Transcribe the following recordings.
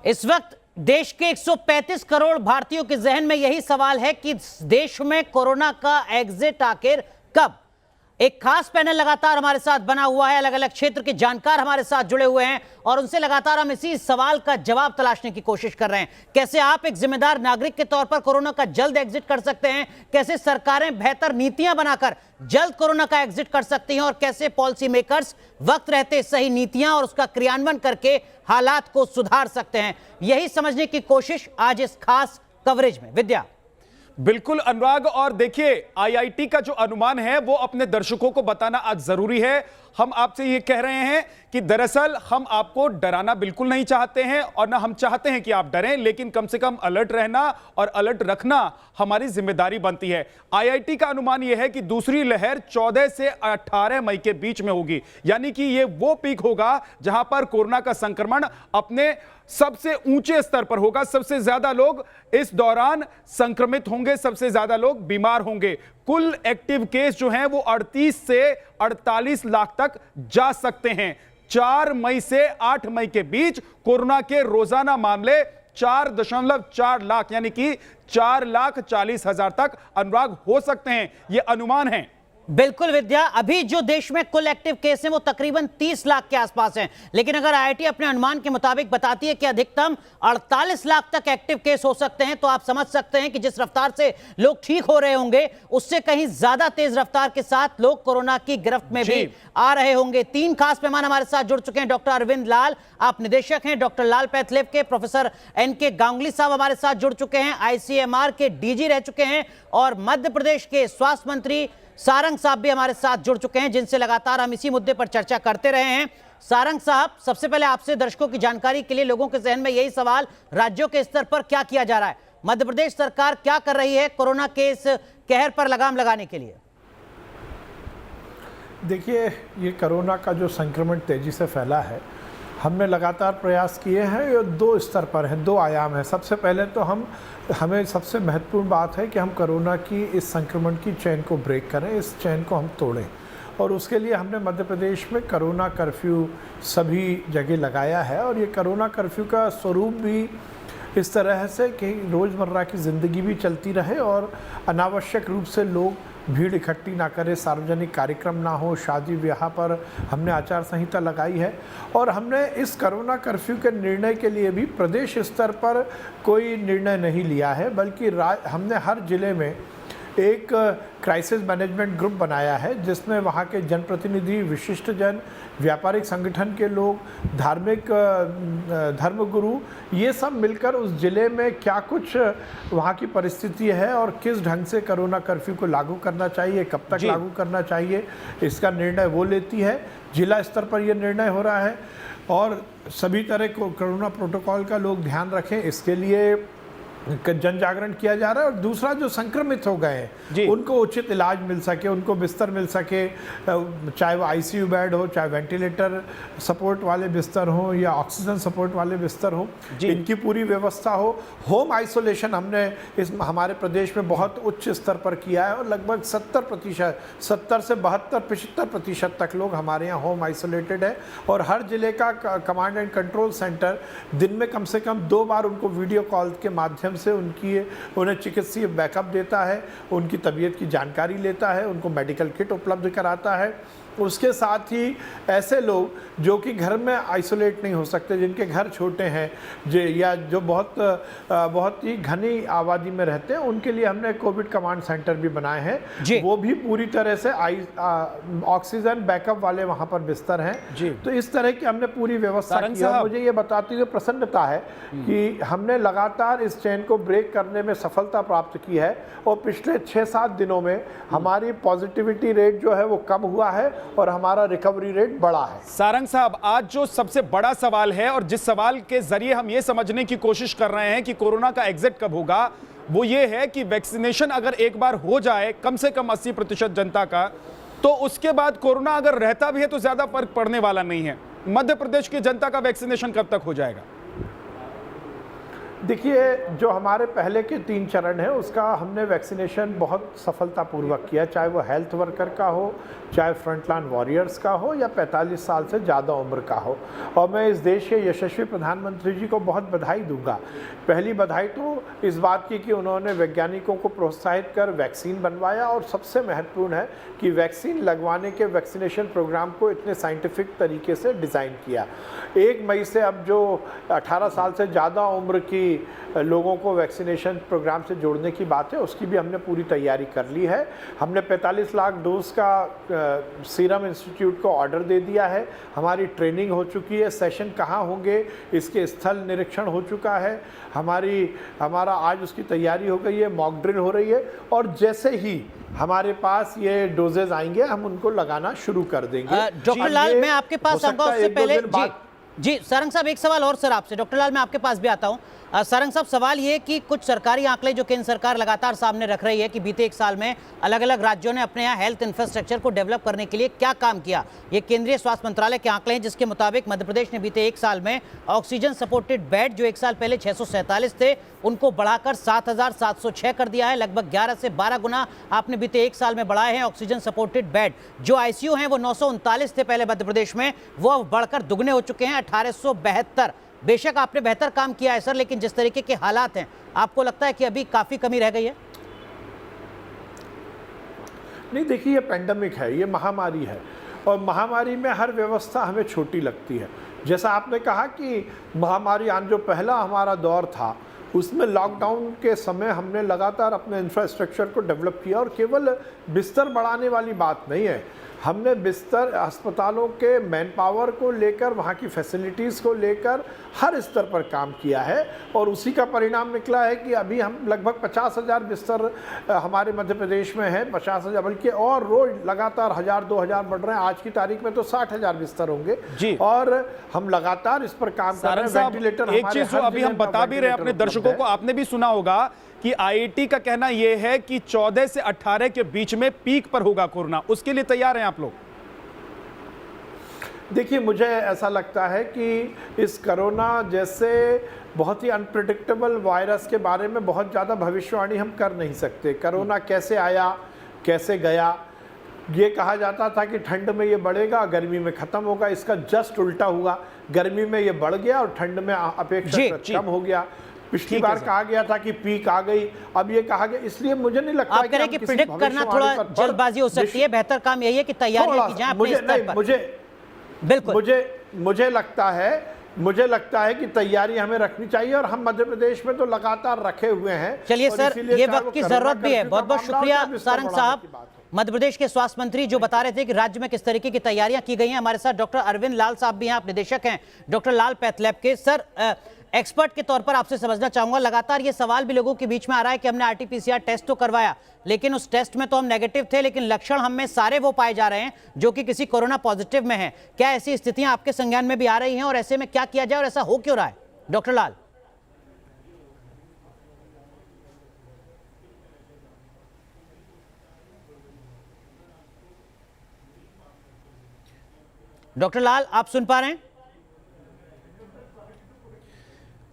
इस वक्त देश के 135 करोड़ भारतीयों के जहन में यही सवाल है कि देश में कोरोना का एग्जिट आखिर कब। एक खास पैनल लगातार हमारे साथ बना हुआ है, अलग अलग क्षेत्र के जानकार हमारे साथ जुड़े हुए हैं और उनसे लगातार हम इसी सवाल का जवाब तलाशने की कोशिश कर रहे हैं। कैसे आप एक जिम्मेदार नागरिक के तौर पर कोरोना का जल्द एग्जिट कर सकते हैं, कैसे सरकारें बेहतर नीतियां बनाकर जल्द कोरोना का एग्जिट कर सकती हैं और कैसे पॉलिसी मेकर्स वक्त रहते सही नीतियां और उसका क्रियान्वयन करके हालात को सुधार सकते हैं, यही समझने की कोशिश आज इस खास कवरेज में। विद्या। बिल्कुल अनुराग, और देखिए आईआईटी का जो अनुमान है वो अपने दर्शकों को बताना आज जरूरी है। हम आपसे ये कह रहे हैं कि दरअसल हम आपको डराना बिल्कुल नहीं चाहते हैं और ना हम चाहते हैं कि आप डरें, लेकिन कम से कम अलर्ट रहना और अलर्ट रखना हमारी जिम्मेदारी बनती है। आईआईटी का अनुमान यह है कि दूसरी लहर 14 से 18 मई के बीच में होगी, यानी कि ये वो पीक होगा जहां पर कोरोना का संक्रमण अपने सबसे ऊंचे स्तर पर होगा। सबसे ज्यादा लोग इस दौरान संक्रमित होंगे, सबसे ज्यादा लोग बीमार होंगे। कुल एक्टिव केस जो हैं वो 38 से 48 लाख तक जा सकते हैं। 4 मई से 8 मई के बीच कोरोना के रोजाना मामले 4.4 लाख यानी कि 4,40,000 तक अनुराग हो सकते हैं, ये अनुमान है। बिल्कुल विद्या, अभी जो देश में कुल एक्टिव केस हैं वो तकरीबन 30 लाख के आसपास हैं, लेकिन अगर आईआईटी अपने अनुमान के मुताबिक बताती है कि अधिकतम 48 लाख तक एक्टिव केस हो सकते हैं, तो आप समझ सकते हैं कि जिस रफ्तार से लोग ठीक हो रहे होंगे उससे कहीं ज्यादा तेज रफ्तार के साथ लोग कोरोना की गिरफ्त में भी आ रहे होंगे। 3 खास मेहमान हमारे साथ जुड़ चुके हैं। डॉक्टर अरविंद लाल, आप निदेशक हैं डॉक्टर लाल पैथलेब के। प्रोफेसर एनके गांगुली साहब हमारे साथ जुड़ चुके हैं, आईसीएमआर के डीजी रह चुके हैं। और मध्य प्रदेश के स्वास्थ्य मंत्री सारंग साहब भी हमारे साथ जुड़ चुके हैं, जिनसे लगातार हम इसी मुद्दे पर चर्चा करते रहे हैं। सारंग साहब, सबसे पहले आपसे दर्शकों की जानकारी के लिए लोगों के जहन में यही सवाल, राज्यों के स्तर पर क्या किया जा रहा है, मध्य प्रदेश सरकार क्या कर रही है कोरोना के इस कहर पर लगाम लगाने के लिए? देखिए, ये कोरोना का जो संक्रमण तेजी से फैला है, हमने लगातार प्रयास किए हैं। ये 2 स्तर पर है, 2 आयाम है। सबसे पहले तो हमें सबसे महत्वपूर्ण बात है कि हम कोरोना की इस संक्रमण की चेन को ब्रेक करें, इस चेन को हम तोड़ें। और उसके लिए हमने मध्य प्रदेश में कोरोना कर्फ्यू सभी जगह लगाया है। और ये कोरोना कर्फ्यू का स्वरूप भी इस तरह से कि रोज़मर्रा की ज़िंदगी भी चलती रहे और अनावश्यक रूप से लोग भीड़ इकट्ठी ना करें, सार्वजनिक कार्यक्रम ना हो, शादी ब्याह पर हमने आचार संहिता लगाई है। और हमने इस कोरोना कर्फ्यू के निर्णय के लिए भी प्रदेश स्तर पर कोई निर्णय नहीं लिया है, बल्कि हमने हर जिले में एक क्राइसिस मैनेजमेंट ग्रुप बनाया है, जिसमें वहाँ के जनप्रतिनिधि, विशिष्टजन, व्यापारिक संगठन के लोग, धार्मिक धर्मगुरु, ये सब मिलकर उस ज़िले में क्या कुछ वहाँ की परिस्थिति है और किस ढंग से कोरोना कर्फ्यू को लागू करना चाहिए, कब तक लागू करना चाहिए, इसका निर्णय वो लेती है। जिला स्तर पर यह निर्णय हो रहा है और सभी तरह को कोरोना प्रोटोकॉल का लोग ध्यान रखें, इसके लिए जन जागरण किया जा रहा है। और दूसरा, जो संक्रमित हो गए हैं उनको उचित इलाज मिल सके, उनको बिस्तर मिल सके, चाहे वो आईसीयू बेड हो, चाहे वेंटिलेटर सपोर्ट वाले बिस्तर हो या ऑक्सीजन सपोर्ट वाले बिस्तर हो, इनकी पूरी व्यवस्था हो। होम आइसोलेशन हमने हमारे प्रदेश में बहुत उच्च स्तर पर किया है और लगभग 70% 70 से 75% तक लोग हमारे यहाँ होम आइसोलेटेड है। और हर जिले का कमांड एंड कंट्रोल सेंटर दिन में कम से कम 2 बार उनको वीडियो कॉल के माध्यम से उन्हें चिकित्सीय बैकअप देता है, उनकी तबीयत की जानकारी लेता है, उनको मेडिकल किट उपलब्ध कराता है। उसके साथ ही ऐसे लोग जो कि घर में आइसोलेट नहीं हो सकते, जिनके घर छोटे हैं या जो बहुत ही घनी आबादी में रहते हैं, उनके लिए हमने कोविड कमांड सेंटर भी बनाए हैं। वो भी पूरी तरह से ऑक्सीजन बैकअप वाले वहाँ पर बिस्तर हैं। तो इस तरह की हमने पूरी व्यवस्था की है। मुझे ये बताते हुए प्रसन्नता है कि हमने लगातार इस चेन को ब्रेक करने में सफलता प्राप्त की है और पिछले 6-7 दिनों में हमारी पॉजिटिविटी रेट जो है वो कम हुआ है और हमारा रिकवरी रेट बढ़ा है। सारंग साहब, आज जो सबसे बड़ा सवाल है और जिस सवाल के जरिए हम ये समझने की कोशिश कर रहे हैं कि कोरोना का एग्जिट कब होगा, वो ये है कि वैक्सीनेशन अगर एक बार हो जाए कम से कम 80% जनता का, तो उसके बाद कोरोना अगर रहता भी है तो ज्यादा फर्क पड़ने वाला नहीं है। मध्य प्रदेश की जनता का वैक्सीनेशन कब तक हो जाएगा? देखिए, जो हमारे पहले के 3 चरण हैं उसका हमने वैक्सीनेशन बहुत सफलतापूर्वक किया, चाहे वो हेल्थ वर्कर का हो, चाहे फ्रंटलाइन वॉरियर्स का हो, या 45 साल से ज़्यादा उम्र का हो। और मैं इस देश के यशस्वी प्रधानमंत्री जी को बहुत बधाई दूंगा। पहली बधाई तो इस बात की कि उन्होंने वैज्ञानिकों को प्रोत्साहित कर वैक्सीन बनवाया, और सबसे महत्वपूर्ण है कि वैक्सीन लगवाने के वैक्सीनेशन प्रोग्राम को इतने साइंटिफिक तरीके से डिज़ाइन किया। 1 मई से अब जो 18 साल से ज़्यादा उम्र की लोगों को वैक्सीनेशन प्रोग्राम से जोड़ने की बात है, उसकी भी हमने पूरी तैयारी कर ली है। हमने 45 लाख डोज का सीरम इंस्टीट्यूट को ऑर्डर दे दिया है। हमारी ट्रेनिंग हो चुकी है, सेशन कहाँ होंगे इसके स्थल निरीक्षण हो चुका है, हमारा आज उसकी तैयारी हो गई है, मॉक ड्रिल हो रही है, और जैसे ही हमारे पास ये डोजेज आएंगे हम उनको लगाना शुरू कर देंगे। डॉक्टर लाल, मैं आपके पास आऊंगा उससे पहले जी सारंग साहब, एक सवाल और सर आपसे। डॉक्टर लाल, मैं आपके पास भी आता हूं। सारंग साहब, सवाल ये कि कुछ सरकारी आंकड़े जो केंद्र सरकार लगातार सामने रख रही है कि बीते 1 साल में अलग अलग राज्यों ने अपने यहाँ हेल्थ इंफ्रास्ट्रक्चर को डेवलप करने के लिए क्या काम किया। ये केंद्रीय स्वास्थ्य मंत्रालय के आंकड़े हैं, जिसके मुताबिक मध्य प्रदेश ने बीते 1 साल में ऑक्सीजन सपोर्टेड बेड जो 1 साल पहले 647 थे उनको बढ़ाकर 7,706 कर दिया है। लगभग 11 से 12 गुना आपने बीते 1 साल में बढ़ाए हैं ऑक्सीजन सपोर्टेड बेड। जो आईसीयू हैं वो 939 थे पहले मध्य प्रदेश में, वो अब बढ़कर दुगने हो चुके हैं 1872। बेशक आपने बेहतर काम किया है सर, लेकिन जिस तरीके के हालात हैं, आपको लगता है कि अभी काफी कमी रह गई है? नहीं, देखिए, ये पेंडेमिक है, ये महामारी है, और महामारी में हर व्यवस्था हमें छोटी लगती है। जैसा आपने कहा कि महामारी जो पहला हमारा दौर था उसमें लॉकडाउन के समय हमने लगातार अपने इंफ्रास्ट्रक्चर को डेवलप किया, और केवल बिस्तर बढ़ाने वाली बात नहीं है, हमने बिस्तर अस्पतालों के मैन पावर को लेकर, वहाँ की फैसिलिटीज़ को लेकर हर स्तर पर काम किया है, और उसी का परिणाम निकला है कि अभी हम लगभग 50,000 बिस्तर हमारे मध्य प्रदेश में है, 50,000, बल्कि और रोज लगातार 1,000-2,000 बढ़ रहे हैं। आज की तारीख में तो 60,000 बिस्तर होंगे जी, और हम लगातार इस पर काम कर रहे हैं। वेंटिलेटर, एक चीज जो अभी हम बता भी रहे हैं अपने दर्शकों को, आपने भी सुना होगा कि आईआईटी का कहना यह है कि 14 से 18 के बीच में पीक पर होगा कोरोना। उसके लिए तैयार हैं आप लोग? देखिए, मुझे ऐसा लगता है कि इस कोरोना जैसे बहुत ही अनप्रेडिक्टेबल वायरस के बारे में बहुत ज़्यादा भविष्यवाणी हम कर नहीं सकते। कोरोना कैसे आया, कैसे गया, ये कहा जाता था कि ठंड में ये बढ़ेगा, गर्मी में ख़त्म होगा। इसका जस्ट उल्टा हुआ, गर्मी में ये बढ़ गया और ठंड में अपेक्षाकृत कम हो गया। पिछली बार कहा गया था कि पीक आ गई, अब ये कहा गया। इसलिए मुझे नहीं लगता आप कह रहे कि प्रिडिक्ट करना थोड़ा जल्दबाजी हो सकती है, बेहतर काम यही है कि तैयारियां की जाए अपने स्तर पर। बिल्कुल, मुझे लगता है कि तैयारी हमें रखनी चाहिए, और हम मध्य प्रदेश में तो लगातार रखे हुए हैं। चलिए सर, ये वक्त की जरूरत भी है। बहुत बहुत शुक्रिया सारंग साहब। मध्य प्रदेश के स्वास्थ्य मंत्री जो बता रहे थे कि राज्य में किस तरीके की तैयारियां की गई हैं। हमारे साथ डॉक्टर अरविंद लाल साहब भी हैं, आप निदेशक हैं डॉक्टर लाल पैथलैब के। सर, एक्सपर्ट के तौर पर आपसे समझना चाहूंगा, लगातार ये सवाल भी लोगों के बीच में आ रहा है कि हमने आरटीपीसीआर टेस्ट तो करवाया, लेकिन उस टेस्ट में तो हम नेगेटिव थे, लेकिन लक्षण हम में सारे वो पाए जा रहे हैं जो कि किसी कोरोना पॉजिटिव में हैं। क्या ऐसी स्थितियां आपके संज्ञान में भी आ रही हैं, और ऐसे में क्या किया जाए, और ऐसा हो क्यों रहा है? डॉक्टर लाल। डॉक्टर लाल, आप सुन पा रहे हैं?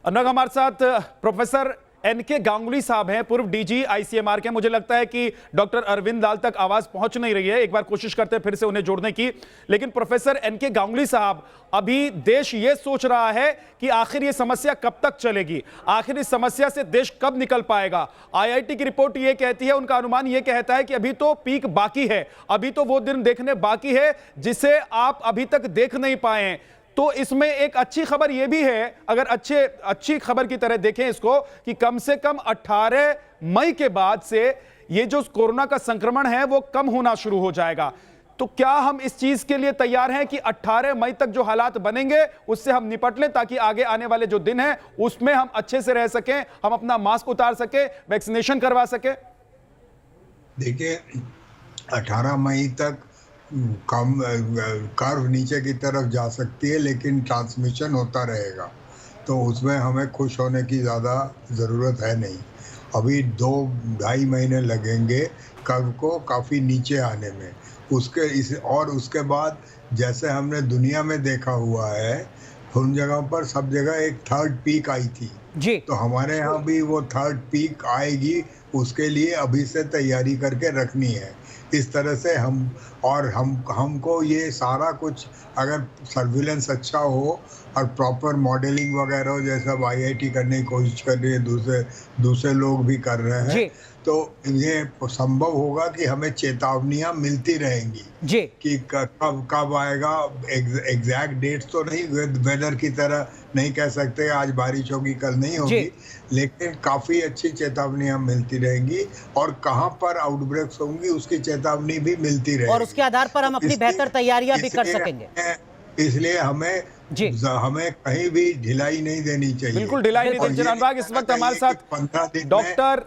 अनुराग, हमारे साथ प्रोफेसर एनके गांगुली साहब हैं, पूर्व डीजी आईसीएमआर के। मुझे लगता है कि डॉक्टर अरविंद लाल तक आवाज पहुंच नहीं रही है, एक बार कोशिश करते हैं फिर से उन्हें जोड़ने की। लेकिन प्रोफेसर एनके गांगुली साहब, अभी देश ये सोच रहा है कि आखिर ये समस्या कब तक चलेगी, आखिर इस समस्या से देश कब निकल पाएगा। आईआईटी की रिपोर्ट ये कहती है, उनका अनुमान ये कहता है कि अभी तो पीक बाकी है, अभी तो वो दिन देखने बाकी है जिसे आप अभी तक देख नहीं पाए हैं। तो इसमें एक अच्छी खबर यह भी है, अगर अच्छी खबर की तरह देखें इसको, कि कम से कम 18 मई के बाद से ये जो कोरोना का संक्रमण है वो कम होना शुरू हो जाएगा। तो क्या हम इस चीज के लिए तैयार हैं कि 18 मई तक जो हालात बनेंगे उससे हम निपट लें, ताकि आगे आने वाले जो दिन हैं उसमें हम अच्छे से रह सकें, हम अपना मास्क उतार सकें, वैक्सीनेशन करवा सकें? देखिए, 18 मई तक कम कर्व नीचे की तरफ जा सकती है, लेकिन ट्रांसमिशन होता रहेगा, तो उसमें हमें खुश होने की ज़्यादा ज़रूरत है नहीं। अभी 2-2.5 महीने लगेंगे कर्व को काफ़ी नीचे आने में। उसके बाद जैसे हमने दुनिया में देखा हुआ है, उन जगहों पर सब जगह एक थर्ड पीक आई थी, जी। तो हमारे यहाँ भी वो थर्ड पीक आएगी, उसके लिए अभी से तैयारी करके रखनी है। इस तरह से हमको ये सारा कुछ, अगर सर्विलेंस अच्छा हो और प्रॉपर मॉडलिंग वगैरह हो, जैसा आईआईटी करने की कोशिश कर रही है, दूसरे लोग भी कर रहे हैं, जी। तो ये संभव होगा कि हमें चेतावनियां मिलती रहेंगी जी। कि कब आएगा। एग्जैक्ट डेट्स तो नहीं, वेदर की तरह नहीं कह सकते आज बारिश होगी कल नहीं होगी, लेकिन काफी अच्छी चेतावनियां मिलती रहेंगी और कहां पर आउटब्रेक्स होंगी उसकी चेतावनी भी मिलती रहेगी, और उसके आधार पर हम अपनी बेहतर तैयारियां भी कर सकेंगे। इसलिए हमें कहीं भी ढिलाई नहीं देनी चाहिए। बिल्कुल ढिलाई नहीं देनी चाहिए। अनुराग, इस वक्त हमारे साथ डॉक्टर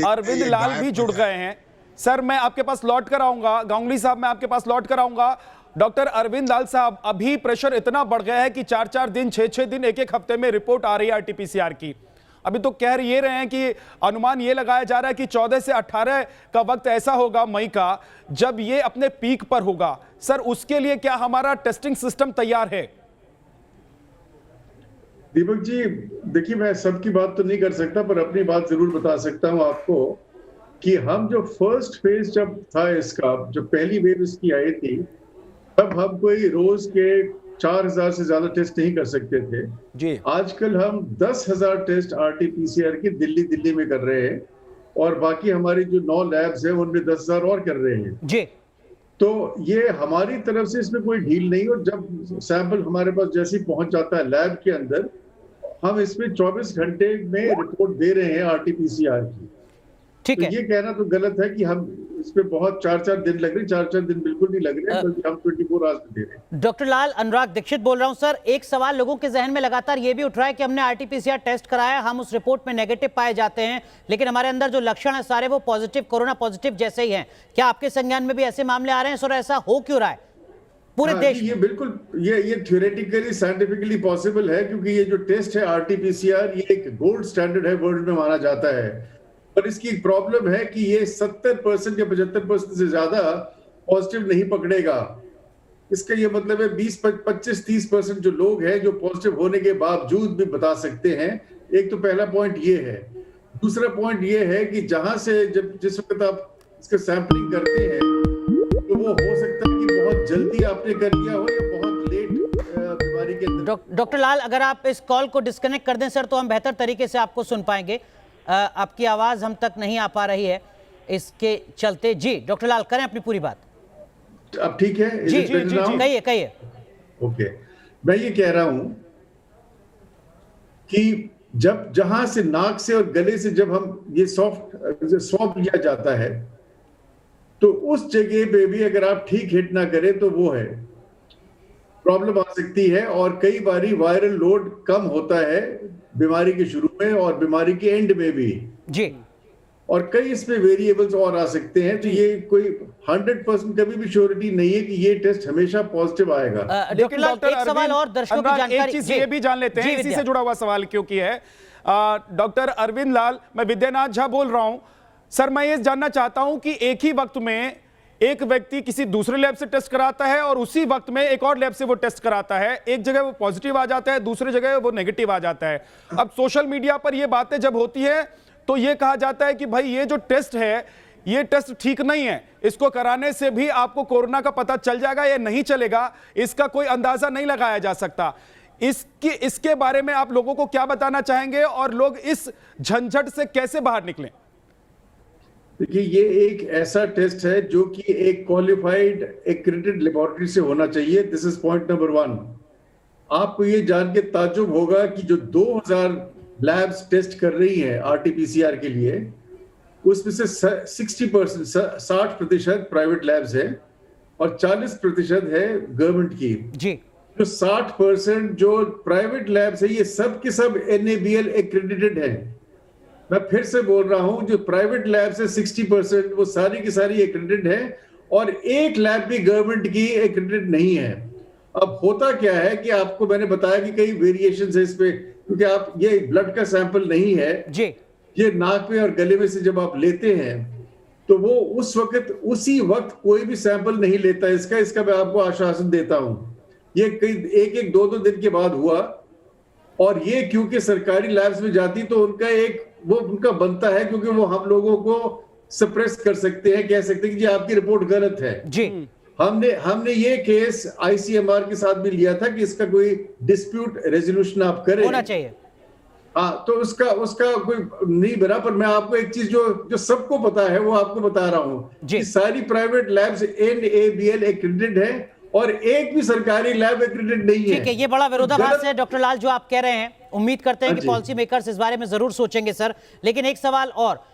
अरविंद लाल भी जुड़ गए हैं। सर, मैं आपके पास लौट कर आऊंगा, गांगुली साहब मैं आपके पास लौट कर आऊंगा। डॉक्टर अरविंद लाल साहब, अभी प्रेशर इतना बढ़ गया है कि 4-4 दिन, 6-6 दिन, एक हफ्ते में रिपोर्ट आ रही है आरटीपीसीआर की। अभी तो कह ये रहे हैं कि अनुमान ये लगाया जा रहा है कि 14 से 18 का वक्त ऐसा होगा मई का, जब ये अपने पीक पर होगा। सर, उसके लिए क्या हमारा टेस्टिंग सिस्टम तैयार है? दीपक जी, देखिए, मैं सबकी बात तो नहीं कर सकता, पर अपनी बात जरूर बता सकता हूं आपको कि हम जो फर्स्ट फेज जब था इसका, जब पहली वेव इसकी आई थी, तब हम कोई रोज के 4000 से ज्यादा टेस्ट नहीं कर सकते थे जी। आजकल हम 10,000 टेस्ट आरटीपीसीआर की दिल्ली में कर रहे हैं, और बाकी हमारी जो 9 लैब्स हैं उनमें 10,000 और कर रहे हैं जी। तो ये हमारी तरफ से इसमें कोई ढील नहीं। और जब सैंपल हमारे पास जैसे ही पहुंच जाता है लैब के अंदर, हम इसमें 24 घंटे में रिपोर्ट दे रहे हैं आरटीपीसीआर की। ठीक है। ये कहना तो गलत है कि हम इस पे बहुत 4-4 दिन लग रहे हैं। 4-4 दिन बिल्कुल नहीं लग रहे हैं, बल्कि हम 24 आवर्स में दे रहे हैं। डॉक्टर लाल, अनुराग दीक्षित बोल रहा हूं सर। एक सवाल लोगों के जहन में लगातार ये भी उठ रहा है कि हमने आरटीपीसीआर टेस्ट कराया, हम उस रिपोर्ट में नेगेटिव पाए जाते हैं, लेकिन हमारे अंदर जो लक्षण है सारे वो पॉजिटिव, कोरोना पॉजिटिव जैसे ही हैं। क्या आपके संज्ञान में भी ऐसे मामले आ रहे हैं सर? ऐसा हो क्यों रहा है पूरे देश? ये बिल्कुल ये थ्योरेटिकली साइंटिफिकली पॉसिबल है, क्योंकि ये जो टेस्ट है आरटीपीसीआर, ये एक गोल्ड स्टैंडर्ड है, वर्ल्ड में माना जाता है। पर इसकी एक प्रॉब्लम है कि ये 70% या 75% से ज्यादा पॉजिटिव नहीं पकड़ेगा। इसका ये मतलब है 20-25-30% जो लोग हैं जो पॉजिटिव होने के बावजूद भी बता सकते हैं। एक तो पहला पॉइंट ये है। दूसरा पॉइंट ये है कि जहां से जिस वक्त आप इसका सैंपलिंग करते हैं, तो वो हो सकता है कि बहुत जल्दी आपने कर लिया हो या बहुत लेट बीमारी के अंदर। डॉक्टर लाल, अगर आप इस कॉल को डिस्कनेक्ट कर दें सर, तो हम बेहतर तरीके से आपको सुन पाएंगे। आपकी आवाज हम तक नहीं आ पा रही है इसके चलते। जी डॉक्टर लाल, करें अपनी पूरी बात। अब ठीक है? जी जी जी, कहिए। ओके, मैं ये कह रहा हूं कि जब जहां से नाक से और गले से जब हम ये स्वैब लिया जाता है, तो उस जगह पे भी अगर आप ठीक हिट ना करें तो वो है प्रॉब्लम आ सकती है। और कई बारी वायरल लोड कम होता है बीमारी के शुरू में और बीमारी के एंड में भी जी, और कई इसमें वेरिएबल्स और आ सकते हैं। तो ये कोई 100% कभी भी श्योरिटी नहीं है कि ये टेस्ट हमेशा पॉजिटिव आएगा। डॉक्टर लाल, एक सवाल और दर्शकों की जानकारी, एक चीज ये भी जान लेते हैं, इसी से जुड़ा हुआ सवाल क्योंकि है। डॉक्टर अरविंद लाल, मैं विद्यानाथ झा बोल रहा हूं। सर, मैं ये जानना चाहता हूं कि एक ही वक्त में एक व्यक्ति किसी दूसरे लैब से टेस्ट कराता है और उसी वक्त में एक और लैब से वो टेस्ट कराता है, एक जगह वो पॉजिटिव आ जाता है, दूसरी जगह वो नेगेटिव आ जाता है। अब सोशल मीडिया पर ये बातें जब होती है तो ये कहा जाता है कि भाई ये जो टेस्ट है, ये टेस्ट ठीक नहीं है, इसको कराने से भी आपको कोरोना का पता चल जाएगा या नहीं चलेगा, इसका कोई अंदाजा नहीं लगाया जा सकता। इसके बारे में आप लोगों को क्या बताना चाहेंगे और लोग इस झंझट से कैसे बाहर निकलें? देखिए, ये एक ऐसा टेस्ट है जो कि एक क्वालिफाइड एक्रेडिटेड लेबोरेटरी से होना चाहिए। This is point number 1। आपको ये जान के ताज्जुब होगा कि जो 2000 लैब्स टेस्ट कर रही हैं आरटीपीसीआर के लिए, उसमें से 60% प्राइवेट लैब्स है और 40% है गवर्नमेंट की। जी। जो 60% जो प्राइवेट लैब्स है, ये सब के सब NABL एक्रेडिटेड है। मैं फिर से बोल रहा हूं, जो प्राइवेट लैब से 60% वो सारी की सारी एक्रेडिटेड है और एक लैब भी गवर्नमेंट की एक्रेडिटेड नहीं है। अब होता क्या है कि आपको मैंने बताया कि कई वेरिएशंस है इस पे, क्योंकि आप ये ब्लड का सैंपल नहीं है जी, ये नाक में और गले में से जब आप लेते हैं तो वो उसी वक्त कोई भी सैंपल नहीं लेता इसका मैं आपको आश्वासन देता हूं। ये कई 1-2 दिन के बाद हुआ और ये क्योंकि सरकारी लैब्स में जाती तो उनका वो उनका बनता है, क्योंकि वो हम लोगों को सप्रेस कर सकते हैं, कह सकते हैं कि जी आपकी रिपोर्ट गलत है। जी हमने ये केस ICMR के साथ भी लिया था कि इसका कोई डिस्प्यूट रेजोल्यूशन आप करें, होना चाहिए। हाँ, तो उसका कोई नहीं बना। पर मैं आपको एक चीज जो सबको पता है वो आपको बता रहा हूँ कि सारी प्राइवेट लैब्स NABL एक्रेडिटेड है और एक भी सरकारी लैब एक्रेडिटेड नहीं है। ठीक है, ये बड़ा विरोधाभास है डॉक्टर लाल जो आप कह रहे हैं। उम्मीद करते हैं कि पॉलिसी मेकर्स इस बारे में जरूर सोचेंगे सर। लेकिन एक सवाल और,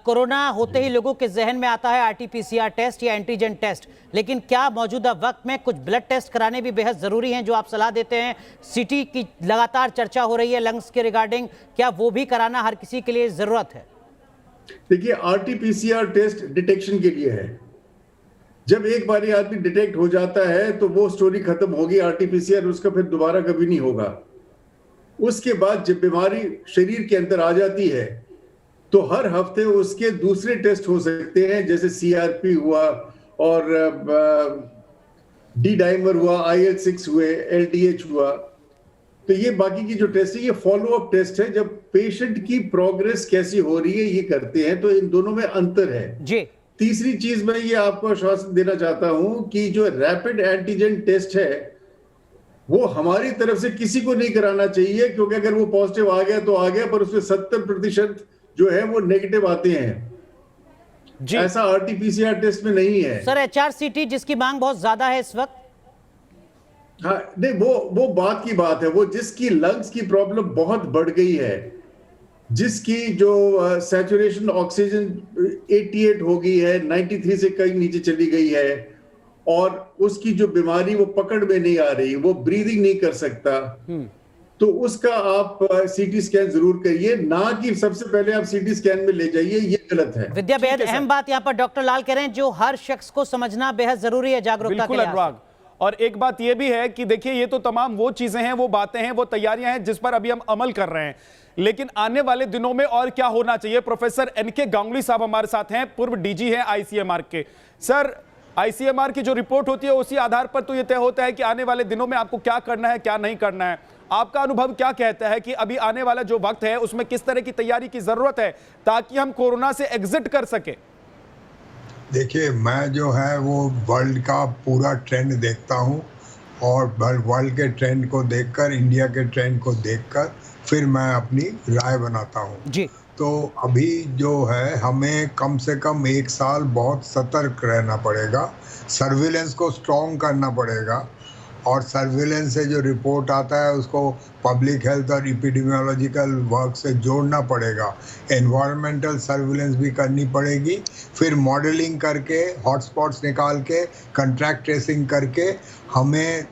कोरोना होते ही लोगों के जहन में आता है RT-PCR टेस्ट या एंटीजन टेस्ट, लेकिन क्या मौजूदा वक्त में कुछ ब्लड टेस्ट कराने भी बेहद जरूरी हैं जो आप सलाह देते हैं? CT की लगातार चर्चा हो रही है लंग्स के रिगार्डिंग, क्या वो भी कराना हर किसी के लिए जरूरत है? देखिए, RT-PCR टेस्ट डिटेक्शन के लिए है। जब एक बार आदमी डिटेक्ट हो जाता है तो वो स्टोरी खत्म होगी। RT-PCR उसका फिर दोबारा कभी नहीं होगा। उसके बाद जब बीमारी शरीर के अंदर आ जाती है तो हर हफ्ते उसके दूसरे टेस्ट हो सकते हैं, जैसे CRP हुआ और D डाइमर हुआ, IL-6 हुए, LDH हुआ। तो ये बाकी की जो टेस्ट है ये फॉलो अप टेस्ट है, जब पेशेंट की प्रोग्रेस कैसी हो रही है ये करते हैं। तो इन दोनों में अंतर है जी। तीसरी चीज मैं ये आपको आश्वासन देना चाहता हूं कि जो रैपिड एंटीजन टेस्ट है वो हमारी तरफ से किसी को नहीं कराना चाहिए, क्योंकि अगर वो पॉजिटिव आ गया तो आ गया, पर उसमें 70% जो है वो नेगेटिव आते हैं जी। ऐसा RT-PCR टेस्ट में नहीं है सर। HRCT जिसकी मांग बहुत ज्यादा है इस वक्त, हाँ नहीं, वो बात की बात है। वो जिसकी लंग्स की प्रॉब्लम बहुत बढ़ गई है, जिसकी जो सैचुरेशन ऑक्सीजन 88 हो गई है, 93 से कहीं नीचे चली गई है, और उसकी जो बीमारी वो पकड़ में नहीं आ रही, वो ब्रीदिंग नहीं कर सकता, तो उसका आप CT स्कैन जरूर करिए, ना कि सबसे पहले आप CT स्कैन में ले जाइए। ये गलत है। विद्या बेहद अहम बात यहाँ पर डॉक्टर लाल कह रहे हैं जो हर शख्स को समझना बेहद जरूरी है जागरूकता के लिए। और एक बात यह भी है कि देखिए ये तो तमाम वो चीजें हैं, वो बातें हैं, वो तैयारियां हैं जिस पर अभी हम अमल कर रहे हैं, लेकिन आने वाले दिनों में और क्या होना चाहिए? प्रोफेसर NK गांगुली साहब हमारे साथ हैं, पूर्व DG हैं ICMR के। सर, ICMR की जो रिपोर्ट होती है उसी आधार पर तो ये तय होता है कि आने वाले दिनों में आपको क्या करना है, क्या नहीं करना है। आपका अनुभव क्या कहता है कि अभी आने वाला जो वक्त है उसमें किस तरह की तैयारी की जरूरत है ताकि हम कोरोना से एग्जिट कर सके? देखिए, मैं जो है वो वर्ल्ड का पूरा ट्रेंड देखता हूँ, और वर्ल्ड के ट्रेंड को देखकर, इंडिया के ट्रेंड को देखकर फिर मैं अपनी राय बनाता हूँ जी। तो अभी जो है हमें कम से कम 1 साल बहुत सतर्क रहना पड़ेगा, सर्विलेंस को स्ट्रॉन्ग करना पड़ेगा, और सर्विलेंस से जो रिपोर्ट आता है उसको पब्लिक हेल्थ और एपिडेमियोलॉजिकल वर्क से जोड़ना पड़ेगा, एनवायरमेंटल सर्विलेंस भी करनी पड़ेगी, फिर मॉडलिंग करके, हॉटस्पॉट्स निकाल के, कंट्रैक्ट ट्रेसिंग करके हमें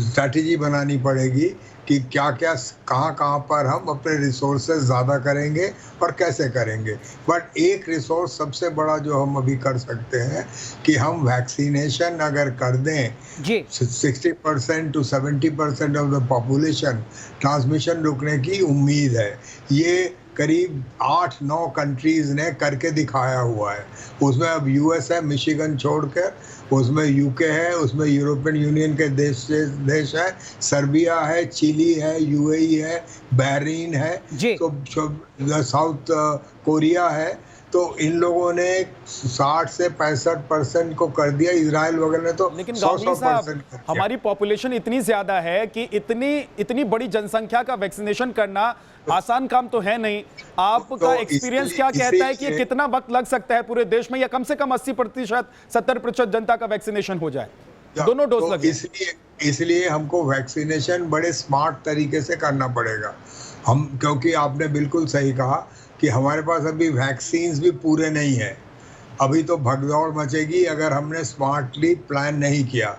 स्ट्रैटेजी बनानी पड़ेगी कि क्या क्या कहाँ पर हम अपने रिसोर्सेज ज़्यादा करेंगे और कैसे करेंगे। बट एक रिसोर्स सबसे बड़ा जो हम अभी कर सकते हैं कि हम वैक्सीनेशन अगर कर दें 60% to 70% of the population, transmission रुकने की उम्मीद है। ये करीब 8-9 कंट्रीज ने करके दिखाया हुआ है। उसमें अब US है, मिशिगन छोड़कर, उसमें UK है, उसमें यूरोपियन यूनियन के देश है, सर्बिया है, चिली है, UAE है, बहरीन है, तो साउथ कोरिया है। तो इन लोगों ने 60 से 65% को कर दिया, इजराइल वगैरह ने तो 100% हमारी पॉपुलेशन इतनी ज्यादा है कि इतनी बड़ी जनसंख्या का वैक्सीनेशन करना आसान काम तो है नहीं। आपका एक्सपीरियंस क्या कहता है कि कितना वक्त लग सकता है पूरे देश में, या कम से कम 80% 70% जनता का वैक्सीनेशन हो जाए, दोनों डोज लगे? इसलिए हमको वैक्सीनेशन बड़े स्मार्ट तरीके से करना पड़ेगा हम, क्योंकि आपने बिल्कुल सही कहा कि हमारे पास अभी वैक्सीन्स भी पूरे नहीं है। अभी तो भगदौड़ मचेगी अगर हमने स्मार्टली प्लान नहीं किया,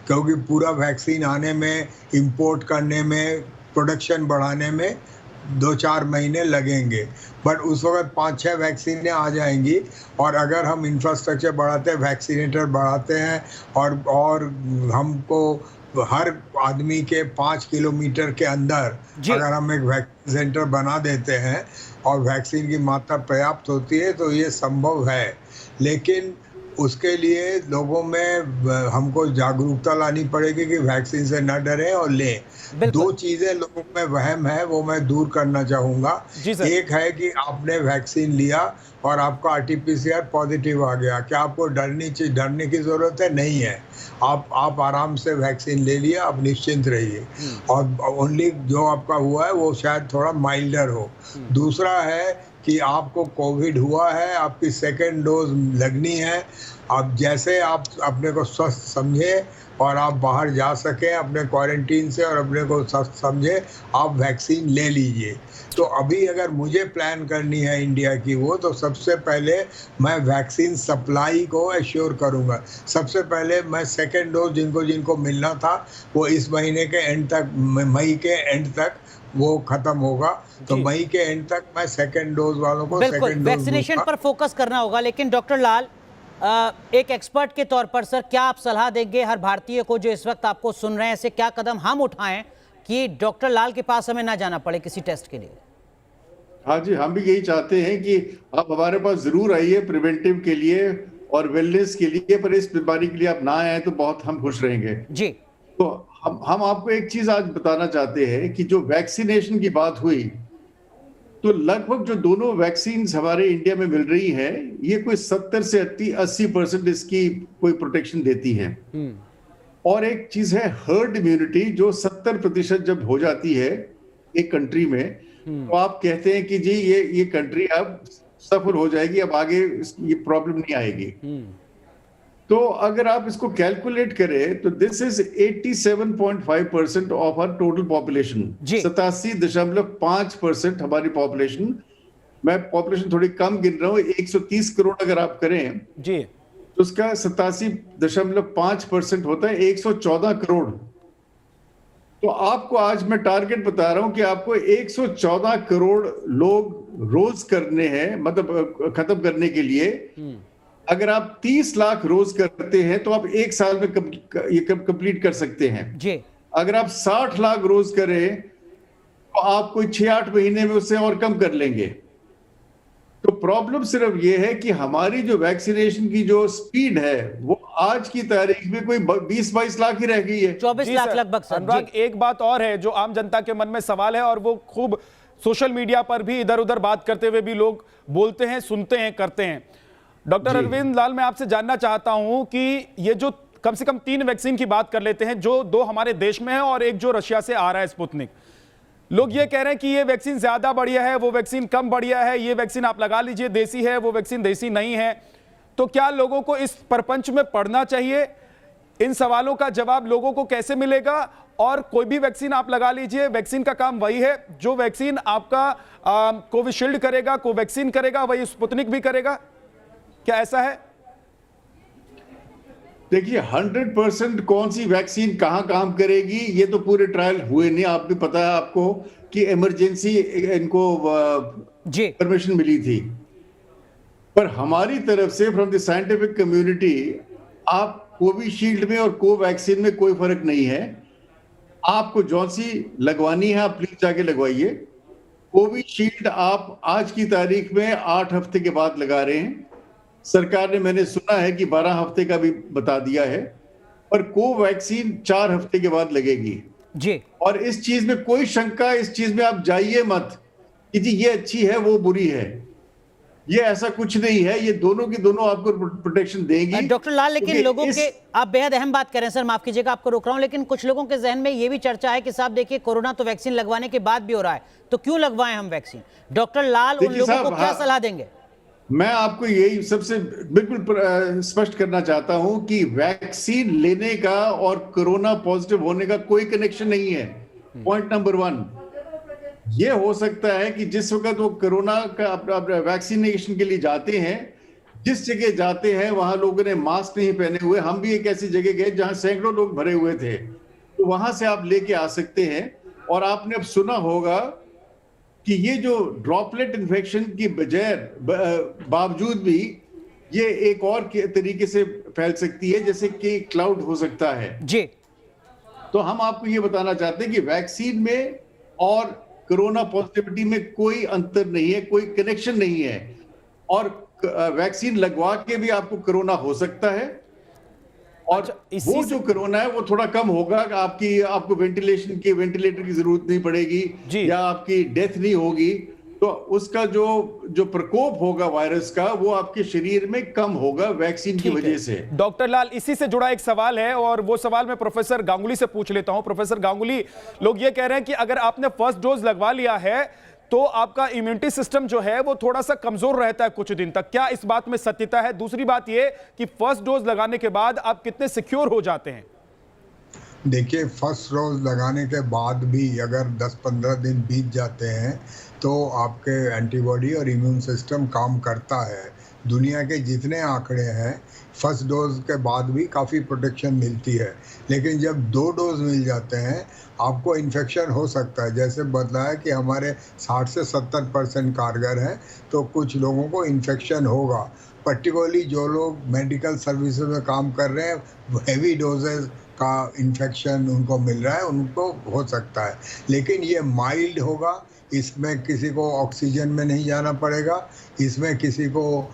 क्योंकि पूरा वैक्सीन आने में, इंपोर्ट करने में, प्रोडक्शन बढ़ाने में 2-4 महीने लगेंगे। बट उस वक्त 5-6 वैक्सीनें आ जाएंगी, और अगर हम इंफ्रास्ट्रक्चर बढ़ाते हैं, वैक्सीनेटर बढ़ाते हैं, और हमको हर आदमी के 5 किलोमीटर के अंदर अगर हम एक वैक्सीन सेंटर बना देते हैं और वैक्सीन की मात्रा पर्याप्त होती है तो ये संभव है। लेकिन उसके लिए लोगों में हमको जागरूकता लानी पड़ेगी कि वैक्सीन से न डरें और लें। बिल्कुल। 2 चीजें लोगों में वहम है, वो मैं दूर करना चाहूंगा। जी सर। एक है कि आपने वैक्सीन लिया और आपका RT-PCR पॉजिटिव आ गया, क्या आपको डरने की जरूरत है? नहीं है। आप आराम से वैक्सीन ले लिया, आप निश्चिंत रहिए। और ओनली जो आपका हुआ है वो शायद थोड़ा माइल्डर हो। दूसरा है कि आपको कोविड हुआ है, आपकी सेकेंड डोज लगनी है। आप जैसे आप अपने को स्वस्थ समझे और आप बाहर जा सकें अपने क्वारंटीन से और अपने को स्वस्थ समझे, आप वैक्सीन ले लीजिए। तो अभी अगर मुझे प्लान करनी है इंडिया की तो सबसे पहले मैं वैक्सीन सप्लाई को एश्योर करूंगा। सबसे पहले मैं सेकेंड डोज जिनको मिलना था वो इस महीने के एंड तक, मई के एंड तक वो खत्म होगा। तो मई के एंड तक मैं सेकेंड डोज वालों को बिल्कुल सेकेंड डोज वैक्सीनेशन पर फोकस करना होगा। लेकिन डॉक्टर लाल, एक एक्सपर्ट के तौर पर सर क्या आप सलाह देंगे हर भारतीय को जो इस वक्त आपको सुन रहे हैं, ऐसे क्या कदम हम उठाएं कि डॉक्टर लाल के पास हमें ना जाना पड़े किसी टेस्ट के लिए? हाँ जी, हम भी यही चाहते हैं कि आप हमारे पास जरूर आइए प्रिवेंटिव के लिए और वेलनेस के लिए, पर इस बीमारी के लिए आप ना आए तो बहुत हम खुश रहेंगे जी। तो हम आपको एक चीज आज बताना चाहते हैं कि जो वैक्सीनेशन की बात हुई, तो लगभग जो दोनों वैक्सीन हमारे इंडिया में मिल रही है, ये कोई 70 से 80% इसकी कोई प्रोटेक्शन देती है। और एक चीज है हर्ड इम्यूनिटी, जो 70% जब हो जाती है एक कंट्री में, तो आप कहते हैं कि जी ये कंट्री अब सफल हो जाएगी, अब आगे ये प्रॉब्लम नहीं आएगी। तो अगर आप इसको कैलकुलेट करें तो this is 87.5% of our total population. 87.5% हमारी पॉपुलेशन, मैं पॉपुलेशन थोड़ी कम गिन रहा हूँ, 130 करोड़ अगर आप करें जी तो उसका 87.5% होता है 114 करोड़। तो आपको आज मैं टारगेट बता रहा हूं कि आपको 114 करोड़ लोग रोज करने हैं, मतलब खत्म करने के लिए। अगर आप 30 लाख रोज करते हैं तो आप एक साल में ये कंप्लीट कर सकते हैं जी। अगर आप 60 लाख रोज करें तो आप कोई 6-8 महीने में उससे और कम कर लेंगे। तो प्रॉब्लम सिर्फ ये है कि हमारी जो वैक्सीनेशन की जो स्पीड है वो आज की तारीख में कोई 20-22 लाख ही रह गई है। 24 जी लाख सर। लगभग सर। अनुराग, जी। एक बात और है जो आम जनता के मन में सवाल है और वो खूब सोशल मीडिया पर भी इधर उधर बात करते हुए भी लोग बोलते हैं, सुनते हैं, करते हैं। डॉक्टर अरविंद लाल, मैं आपसे जानना चाहता हूं कि ये जो कम से कम 3 वैक्सीन की बात कर लेते हैं, जो 2 हमारे देश में है और एक जो रशिया से आ रहा है स्पुतनिक, लोग ये कह रहे हैं कि ये वैक्सीन ज्यादा बढ़िया है, वो वैक्सीन कम बढ़िया है, ये वैक्सीन आप लगा लीजिए देसी है, वो वैक्सीन देसी नहीं है। तो क्या लोगों को इस प्रपंच में पड़ना चाहिए? इन सवालों का जवाब लोगों को कैसे मिलेगा? और कोई भी वैक्सीन आप लगा लीजिए, वैक्सीन का काम वही है, जो वैक्सीन आपका कोविशील्ड करेगा, कोवैक्सीन करेगा, वही स्पुतनिक भी करेगा। क्या ऐसा है? देखिए 100% कौन सी वैक्सीन कहां काम करेगी ये तो पूरे ट्रायल हुए नहीं। आप भी पता है आपको कि इमरजेंसी इनको जी परमिशन मिली थी, पर हमारी तरफ से फ्रॉम द साइंटिफिक कम्युनिटी आप कोविशील्ड में और कोवैक्सीन में कोई फर्क नहीं है। आपको जौन सी लगवानी है आप प्लीज जाके लगवाइए। कोविशील्ड आप आज की तारीख में 8 हफ्ते के बाद लगा रहे हैं। सरकार ने, मैंने सुना है कि 12 हफ्ते का भी बता दिया है, पर कोवैक्सीन 4 हफ्ते के बाद लगेगी जी। और इस चीज में कोई शंका, इस चीज में आप जाइए मत कि जी ये अच्छी है वो बुरी है, ये ऐसा कुछ नहीं है। ये दोनों की दोनों आपको प्रोटेक्शन देंगी। डॉक्टर लाल, लेकिन लोगों के, आप बेहद अहम बात करें सर, माफ कीजिएगा आपको रोक रहा हूं, लेकिन कुछ लोगों के जहन में ये भी चर्चा है कि साहब देखिए कोरोना तो वैक्सीन लगवाने के बाद भी हो रहा है, तो क्यों लगवाएं हम वैक्सीन? डॉक्टर लाल उन लोगों को क्या सलाह देंगे? मैं आपको यही सबसे बिल्कुल स्पष्ट करना चाहता हूं कि वैक्सीन लेने का और कोरोना पॉजिटिव होने का कोई कनेक्शन नहीं है। पॉइंट नंबर 1, ये हो सकता है कि जिस वक्त वो कोरोना का वैक्सीनेशन के लिए जाते हैं, जिस जगह जाते हैं वहां लोगों ने मास्क नहीं पहने हुए। हम भी एक ऐसी जगह गए जहां सैकड़ों लोग भरे हुए थे, तो वहां से आप लेके आ सकते हैं। और आपने अब सुना होगा कि ये जो ड्रॉपलेट इन्फेक्शन की बजाय बावजूद भी ये एक और तरीके से फैल सकती है, जैसे कि क्लाउड हो सकता है जी। तो हम आपको ये बताना चाहते हैं कि वैक्सीन में और कोरोना पॉजिटिविटी में कोई अंतर नहीं है, कोई कनेक्शन नहीं है। और वैक्सीन लगवा के भी आपको कोरोना हो सकता है, और अच्छा, वो जो कोरोना है वो थोड़ा कम होगा, आपको वेंटिलेटर की जरूरत नहीं पड़ेगी या आपकी डेथ नहीं होगी, तो उसका जो प्रकोप होगा वायरस का वो आपके शरीर में कम होगा वैक्सीन की वजह से। डॉक्टर लाल, इसी से जुड़ा एक सवाल है और वो सवाल मैं प्रोफेसर गांगुली से पूछ लेता हूं। प्रोफेसर गांगुली, लोग ये कह रहे हैं कि अगर आपने फर्स्ट डोज लगवा लिया है तो आपका इम्यूनिटी सिस्टम जो है वो थोड़ा सा कमजोर रहता है कुछ दिन तक, क्या इस बात में सत्यता है? दूसरी बात ये कि फर्स्ट डोज लगाने के बाद आप कितने सिक्योर हो जाते हैं? देखिए, फर्स्ट डोज लगाने के बाद भी अगर 10-15 दिन बीत जाते हैं तो आपके एंटीबॉडी और इम्यून सिस्टम काम करता है। दुनिया के जितने आंकड़े हैं, फर्स्ट डोज के बाद भी काफ़ी प्रोटेक्शन मिलती है, लेकिन जब 2 डोज मिल जाते हैं आपको इन्फेक्शन हो सकता है। जैसे बताया कि हमारे 60 से 70% कारगर हैं, तो कुछ लोगों को इन्फेक्शन होगा। पर्टिकुलरली जो लोग मेडिकल सर्विसेज में काम कर रहे हैं, हेवी डोजेज का इन्फेक्शन उनको मिल रहा है, उनको हो सकता है, लेकिन ये माइल्ड होगा। इसमें किसी को ऑक्सीजन में नहीं जाना पड़ेगा, इसमें किसी को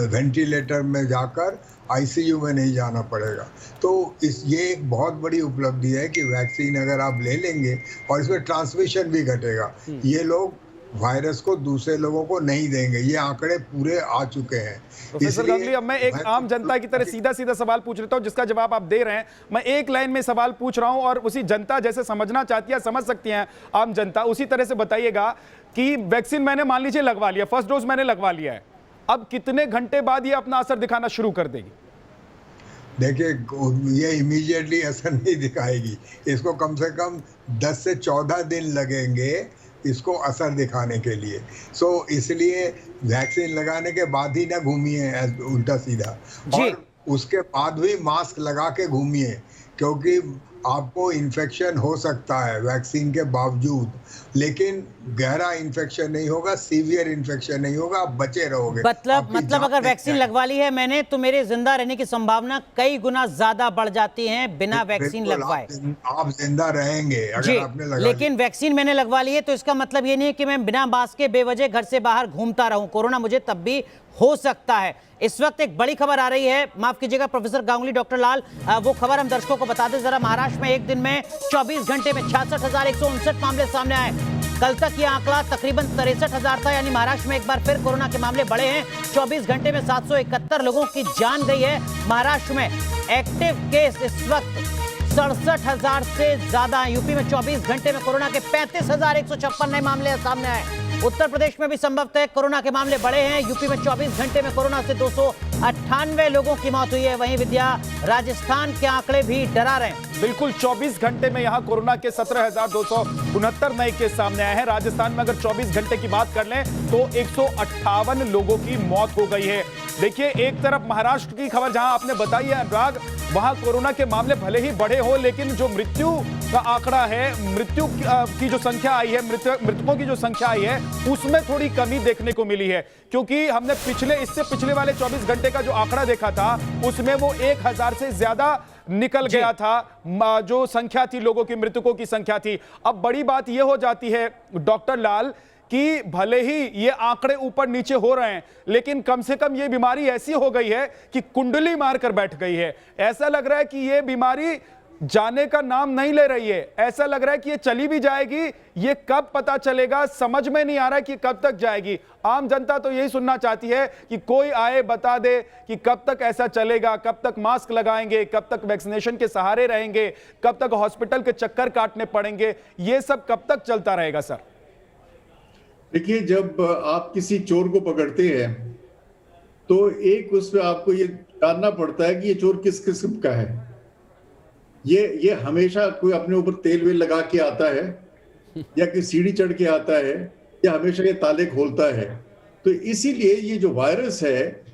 वेंटिलेटर में जाकर आईसीयू में नहीं जाना पड़ेगा। तो ये एक बहुत बड़ी उपलब्धि है कि वैक्सीन अगर आप ले लेंगे और इसमें ट्रांसमिशन भी घटेगा, ये लोग वायरस को दूसरे लोगों को नहीं देंगे। ये आंकड़े पूरे आ चुके हैं। प्रोफेसर गांगुली, अब मैं एक आम जनता की तरह सीधा सीधा सवाल पूछ लेता हूं जिसका जवाब आप दे रहे हैं। मैं एक लाइन में सवाल पूछ रहा हूं और उसी जनता जैसे समझना चाहती है, समझ सकती है आम जनता, उसी तरह से बताइएगा कि वैक्सीन मैंने मान लीजिए लगवा लिया, फर्स्ट डोज मैंने लगवा लिया है, अब कितने घंटे बाद ये अपना असर दिखाना शुरू कर देगी? देखिए, ये इमीडिएटली असर नहीं दिखाएगी, इसको कम से कम 10 से 14 दिन लगेंगे इसको असर दिखाने के लिए। इसलिए वैक्सीन लगाने के बाद ही ना घूमिए उल्टा सीधा, और उसके बाद भी मास्क लगा के घूमिए, क्योंकि आपको इन्फेक्शन हो सकता है वैक्सीन के बावजूद, लेकिन गहरा इन्फेक्शन नहीं होगा, सीवियर इन्फेक्शन नहीं होगा, आप बचे रहोगे। मतलब अगर वैक्सीन लगवा ली है मैंने तो मेरे जिंदा रहने की संभावना कई गुना ज्यादा बढ़ जाती है बिना वैक्सीन लगवाए। आप जिंदा रहेंगे अगर आपने लगा, लेकिन वैक्सीन मैंने लगवा ली है तो इसका मतलब ये नहीं है कि मैं बिना मास्क के बेवजह घर से बाहर घूमता रहूं। कोरोना मुझे तब भी हो सकता है। इस वक्त एक बड़ी खबर आ रही है, माफ कीजिएगा प्रोफेसर गांगुली, डॉक्टर लाल, वो खबर हम दर्शकों को बता दें जरा। महाराष्ट्र में एक दिन में 24 घंटे में 66,159 मामले सामने आए। कल तक यह आंकड़ा तकरीबन 63,000 था, यानी महाराष्ट्र में एक बार फिर कोरोना के मामले बढ़े हैं। 24 घंटे में 771 लोगों की जान गई है। महाराष्ट्र में एक्टिव केस इस वक्त 67,000 से ज्यादा। यूपी में 24 घंटे में कोरोना के 35,156 नए मामले सामने आए। उत्तर प्रदेश में भी संभवतः कोरोना के मामले बढ़े हैं। यूपी में 24 घंटे में कोरोना से 298 लोगों की मौत हुई है। वहीं विद्या, राजस्थान के आंकड़े भी डरा रहे हैं। बिल्कुल, 24 घंटे में यहां कोरोना के 17,269 नए केस सामने आए हैं। राजस्थान में अगर 24 घंटे की बात कर लें तो 158 लोगों की मौत हो गई है। देखिए, एक तरफ महाराष्ट्र की खबर जहां आपने बताई है अनुराग, वहां कोरोना के मामले भले ही बढ़े हो, लेकिन जो मृत्यु का आंकड़ा है, मृत्यु की जो संख्या आई है, मृतकों की जो संख्या आई है, उसमें थोड़ी कमी देखने को मिली है। क्योंकि हमने इससे पिछले वाले 24 घंटे का जो आंकड़ा देखा था उसमें वो 1000 से ज्यादा निकल गया था, जो संख्या थी लोगों की, मृतकों की संख्या थी। अब बड़ी बात यह हो जाती है डॉक्टर लाल कि भले ही ये आंकड़े ऊपर नीचे हो रहे हैं, लेकिन कम से कम ये बीमारी ऐसी हो गई है कि कुंडली मारकर बैठ गई है। ऐसा लग रहा है कि ये बीमारी जाने का नाम नहीं ले रही है। ऐसा लग रहा है कि ये चली भी जाएगी, ये कब पता चलेगा समझ में नहीं आ रहा है कि कब तक जाएगी। आम जनता तो यही सुनना चाहती है कि कोई आए बता दे कि कब तक ऐसा चलेगा, कब तक मास्क लगाएंगे, कब तक वैक्सीनेशन के सहारे रहेंगे, कब तक हॉस्पिटल के चक्कर काटने पड़ेंगे, ये सब कब तक चलता रहेगा सर? देखिए, जब आप किसी चोर को पकड़ते हैं तो एक उसमें आपको ये जानना पड़ता है कि ये चोर किस किस्म का है। ये हमेशा कोई अपने ऊपर तेल वेल लगा के आता है या कि सीढ़ी चढ़ के आता है या हमेशा ये ताले खोलता है। तो इसीलिए ये जो वायरस है,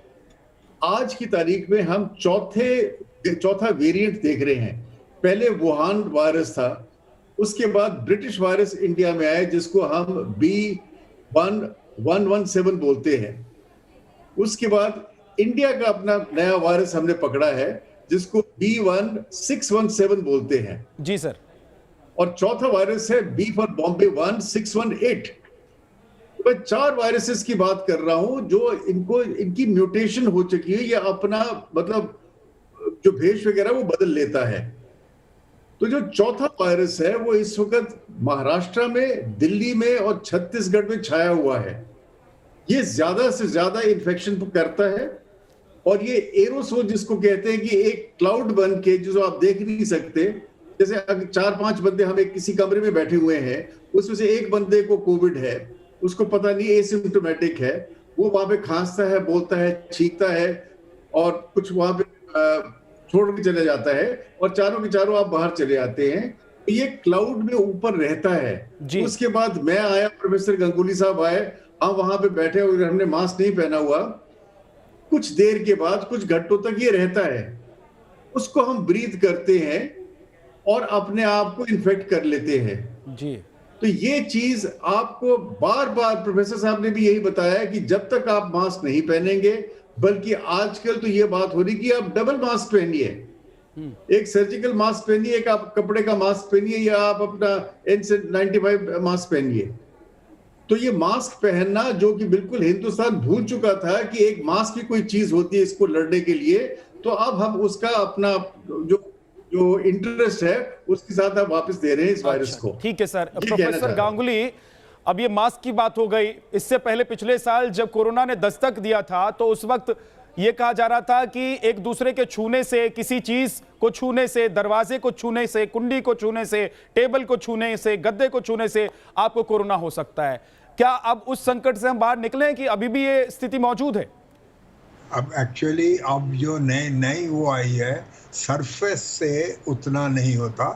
आज की तारीख में हम चौथा वेरिएंट देख रहे हैं। पहले वुहान वायरस था, उसके बाद ब्रिटिश वायरस इंडिया में आया जिसको हम B1117 बोलते हैं। उसके बाद इंडिया का अपना नया वायरस हमने पकड़ा है जिसको B1617 बोलते हैं। जी सर। और चौथा वायरस है B फॉर बॉम्बे 1618। मैं 4 वायरसेस की बात कर रहा हूं जो इनकी म्यूटेशन हो चुकी है, या अपना मतलब जो भेष वगैरह वो बदल लेता है। तो जो चौथा वायरस है वो इस वक्त महाराष्ट्र में, दिल्ली में और छत्तीसगढ़ में छाया हुआ है। ये ज्यादा से ज्यादा इन्फेक्शन करता है, और ये एरोसोल जिसको कहते हैं कि एक क्लाउड बन के जो आप देख नहीं सकते, जैसे अगर 4-5 बंदे हम एक किसी कमरे में बैठे हुए हैं, उसमें से एक बंदे को कोविड है, उसको पता नहीं, एसिम्प्टोमेटिक है, वो वहां पे खांसता है, बोलता है, छींकता है और कुछ वहां पे छोड़ के चले जाता है, और चारों के चारों आप बाहर चले आते हैं। ये क्लाउड में ऊपर रहता है। उसके बाद मैं आया, प्रोफेसर गंगुली साहब आए, हम वहां पे बैठे और हमने मास्क नहीं पहना हुआ, कुछ देर के बाद कुछ घंटों तक ये रहता है, उसको हम ब्रीथ करते हैं और अपने आप को इन्फेक्ट कर लेते हैं जी। तो ये चीज आपको बार बार प्रोफेसर साहब ने भी यही बताया कि जब तक आप मास्क नहीं पहनेंगे, बल्कि आजकल तो ये बात हो रही कि आप डबल मास्क पहनिए, एक सर्जिकल मास्क पहनिए, एक आप कपड़े का मास्क पहनिए, या आप अपना N95 मास्क पहनिए। तो ये मास्क पहनना जो कि बिल्कुल हिंदुस्तान भूल चुका था कि एक मास्क भी कोई चीज होती है इसको लड़ने के लिए, तो अब हम उसका अपना जो इंटरेस्ट है उसके साथ आप वापस दे रहे हैं इस वायरस को। ठीक है सर। प्रोफेसर गांगुली, अब ये मास्क की बात हो गई, इससे पहले पिछले साल जब कोरोना ने दस्तक दिया था तो उस वक्त ये कहा जा रहा था कि एक दूसरे के छूने से, किसी चीज को छूने से, दरवाजे को छूने से, कुंडी को छूने से, टेबल को छूने से, गद्दे को छूने से आपको कोरोना हो सकता है। क्या अब उस संकट से हम बाहर निकले कि अभी भी ये स्थिति मौजूद है? अब एक्चुअली अब जो नई वो आई है, सरफेस से उतना नहीं होता,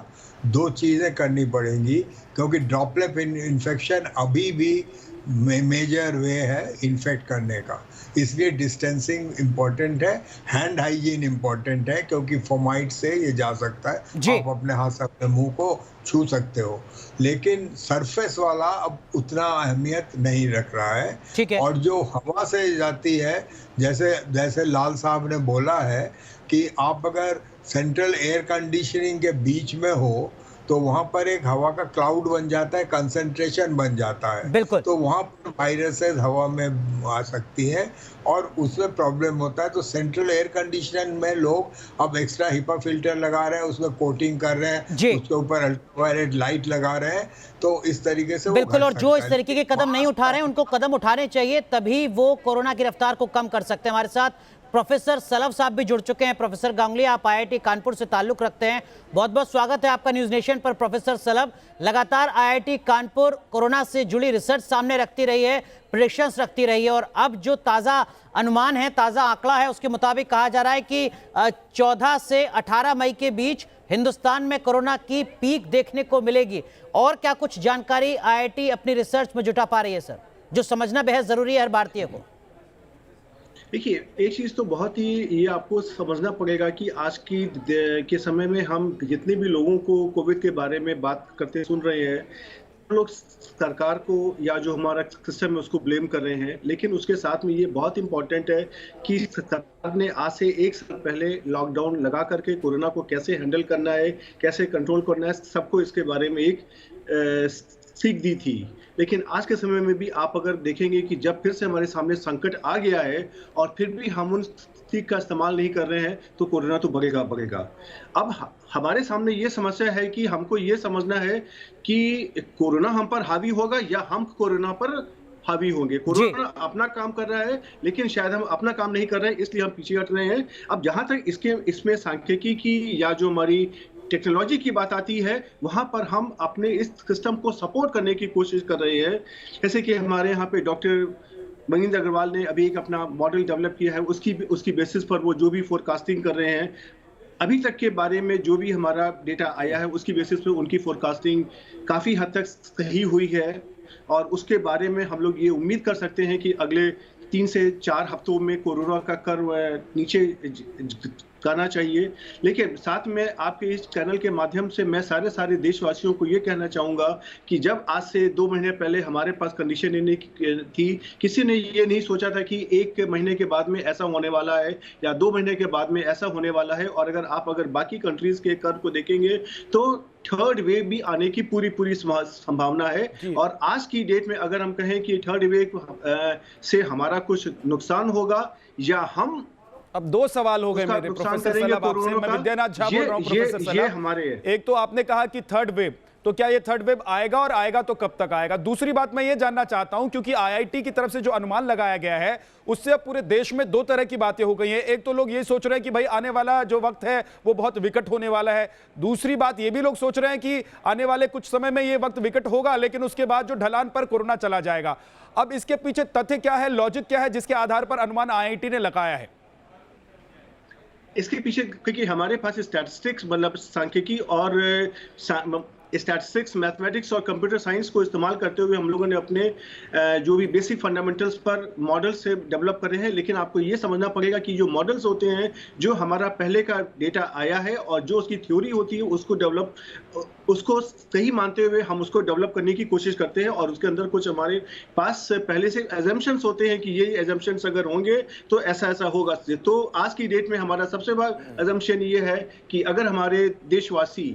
2 चीज़ें करनी पड़ेंगी, क्योंकि ड्रॉपलेट इन्फेक्शन अभी भी मेजर वे है इन्फेक्ट करने का, इसलिए डिस्टेंसिंग इम्पोर्टेंट है, हैंड हाइजीन इम्पोर्टेंट है, क्योंकि फोमाइट से ये जा सकता है, आप अपने हाथ से अपने मुंह को छू सकते हो, लेकिन सरफेस वाला अब उतना अहमियत नहीं रख रहा है। ठीक है। और जो हवा से जाती है, जैसे लाल साहब ने बोला है कि आप अगर सेंट्रल एयर कंडीशनिंग के बीच में हो तो वहां पर एक हवा का क्लाउड बन जाता है, कंसंट्रेशन बन जाता है, बिल्कुल। तो वहां पर वायरसेस हवा में आ सकती है और उसमें प्रॉब्लम होता है। तो सेंट्रल एयर कंडीशनर में लोग अब एक्स्ट्रा हिपा फिल्टर लगा रहे हैं, उसमें कोटिंग कर रहे हैं, उसके ऊपर अल्ट्रावायलेट लाइट लगा रहे हैं, तो इस तरीके से बिल्कुल। और जो इस तरीके के कदम नहीं उठा रहे हैं उनको कदम उठाने चाहिए, तभी वो कोरोना की रफ्तार को कम कर सकते हैं। हमारे साथ प्रोफेसर सलभ साहब भी जुड़ चुके हैं। प्रोफेसर गांगुली, आप IIT कानपुर से ताल्लुक रखते हैं, बहुत बहुत स्वागत है आपका न्यूज नेशन पर। प्रोफेसर सलभ, लगातार IIT कानपुर कोरोना से जुड़ी रिसर्च सामने रखती रही है, प्रेडिक्शंस रखती रही है, और अब जो ताज़ा अनुमान है, ताज़ा आंकड़ा है, उसके मुताबिक कहा जा रहा है कि 14 से 18 मई के बीच हिंदुस्तान में कोरोना की पीक देखने को मिलेगी। और क्या कुछ जानकारी IIT अपनी रिसर्च में जुटा पा रही है सर, जो समझना बेहद जरूरी है हर भारतीय को? देखिए, एक चीज़ तो बहुत ही ये आपको समझना पड़ेगा कि आज के समय में हम जितने भी लोगों को कोविड के बारे में बात करते सुन रहे हैं, लोग सरकार को या जो हमारा सिस्टम है उसको ब्लेम कर रहे हैं, लेकिन उसके साथ में ये बहुत इंपॉर्टेंट है कि सरकार ने आज से 1 साल पहले लॉकडाउन लगा करके कोरोना को कैसे हैंडल करना है, कैसे कंट्रोल करना है, सबको इसके बारे में एक सीख दी थी। लेकिन आज के समय में भी आप अगर देखेंगे कि जब फिर से हमारे सामने संकट आ गया है और फिर भी हम उन सीख का इस्तेमाल नहीं कर रहे हैं, तो कोरोना तो बढ़ेगा। अब हमारे सामने ये समस्या है कि हमको ये समझना है कि कोरोना हम पर हावी होगा या हम कोरोना पर हावी होंगे। कोरोना अपना काम कर रहा है, लेकिन शायद हम अपना काम नहीं कर रहे हैं, इसलिए हम पीछे हट रहे हैं। अब जहां तक इसमें सांख्यिकी की या जो हमारी टेक्नोलॉजी की बात आती है, वहां पर हम अपने इस सिस्टम को सपोर्ट करने की कोशिश कर रहे हैं। जैसे कि हमारे यहाँ पे डॉक्टर मनिंदर अग्रवाल ने अभी एक अपना मॉडल डेवलप किया है, उसकी बेसिस पर वो जो भी फोरकास्टिंग कर रहे हैं, अभी तक के बारे में जो भी हमारा डेटा आया है उसकी बेसिस पे उनकी फोरकास्टिंग काफ़ी हद तक सही हुई है, और उसके बारे में हम लोग ये उम्मीद कर सकते हैं कि अगले 3 से 4 हफ्तों में कोरोना का कर्व नीचे करना चाहिए। लेकिन साथ में आपके इस चैनल के माध्यम से मैं सारे देशवासियों को ये कहना चाहूँगा कि जब आज से 2 महीने पहले हमारे पास कंडीशन नहीं थी, किसी ने ये नहीं सोचा था कि 1 महीने के बाद में ऐसा होने वाला है या 2 महीने के बाद में ऐसा होने वाला है। और अगर बाकी कंट्रीज के कर्व को देखेंगे तो थर्ड वेव भी आने की पूरी संभावना है। और आज की डेट में अगर हम कहें कि थर्ड वेव से हमारा कुछ नुकसान होगा या हम अब दो सवाल हो गए मेरे प्रोफेसर सलाब आपसे। मैं विद्यानाथ झा बोल रहा हूं प्रोफेसर सलाब। एक तो आपने कहा कि थर्ड वेव, तो क्या ये थर्ड वेव आएगा और आएगा तो कब तक आएगा? दूसरी बात मैं ये जानना चाहता हूं, क्योंकि आईआईटी की तरफ से जो अनुमान लगाया गया है उससे अब पूरे देश में दो तरह की बातें हो गई हैं। एक तो लोग ये सोच रहे हैं कि भाई आने वाला जो वक्त है वो बहुत विकट होने वाला है। दूसरी बात ये भी लोग सोच रहे हैं कि आने वाले कुछ समय में ये वक्त विकट होगा, लेकिन उसके बाद जो ढलान पर कोरोना चला जाएगा। अब इसके पीछे तथ्य क्या है, लॉजिक क्या है जिसके आधार पर अनुमान आईआईटी ने लगाया है? इसके पीछे क्योंकि हमारे पास स्टैटिस्टिक्स मतलब सांख्यिकी और स्टैटिस्टिक्स, मैथमेटिक्स और कंप्यूटर साइंस को इस्तेमाल करते हुए हम लोगों ने अपने जो भी बेसिक फंडामेंटल्स पर मॉडल से डेवलप कर रहे हैं। लेकिन आपको ये समझना पड़ेगा कि जो मॉडल्स होते हैं, जो हमारा पहले का डेटा आया है और जो उसकी थ्योरी होती है उसको सही मानते हुए हम उसको डेवलप करने की कोशिश करते हैं। और उसके अंदर कुछ हमारे पास पहले से एजम्पशंस होते हैं कि ये एजम्पशंस अगर होंगे तो ऐसा ऐसा होगा। तो आज की डेट में हमारा सबसे बड़ा एजम्पशन ये है कि अगर हमारे देशवासी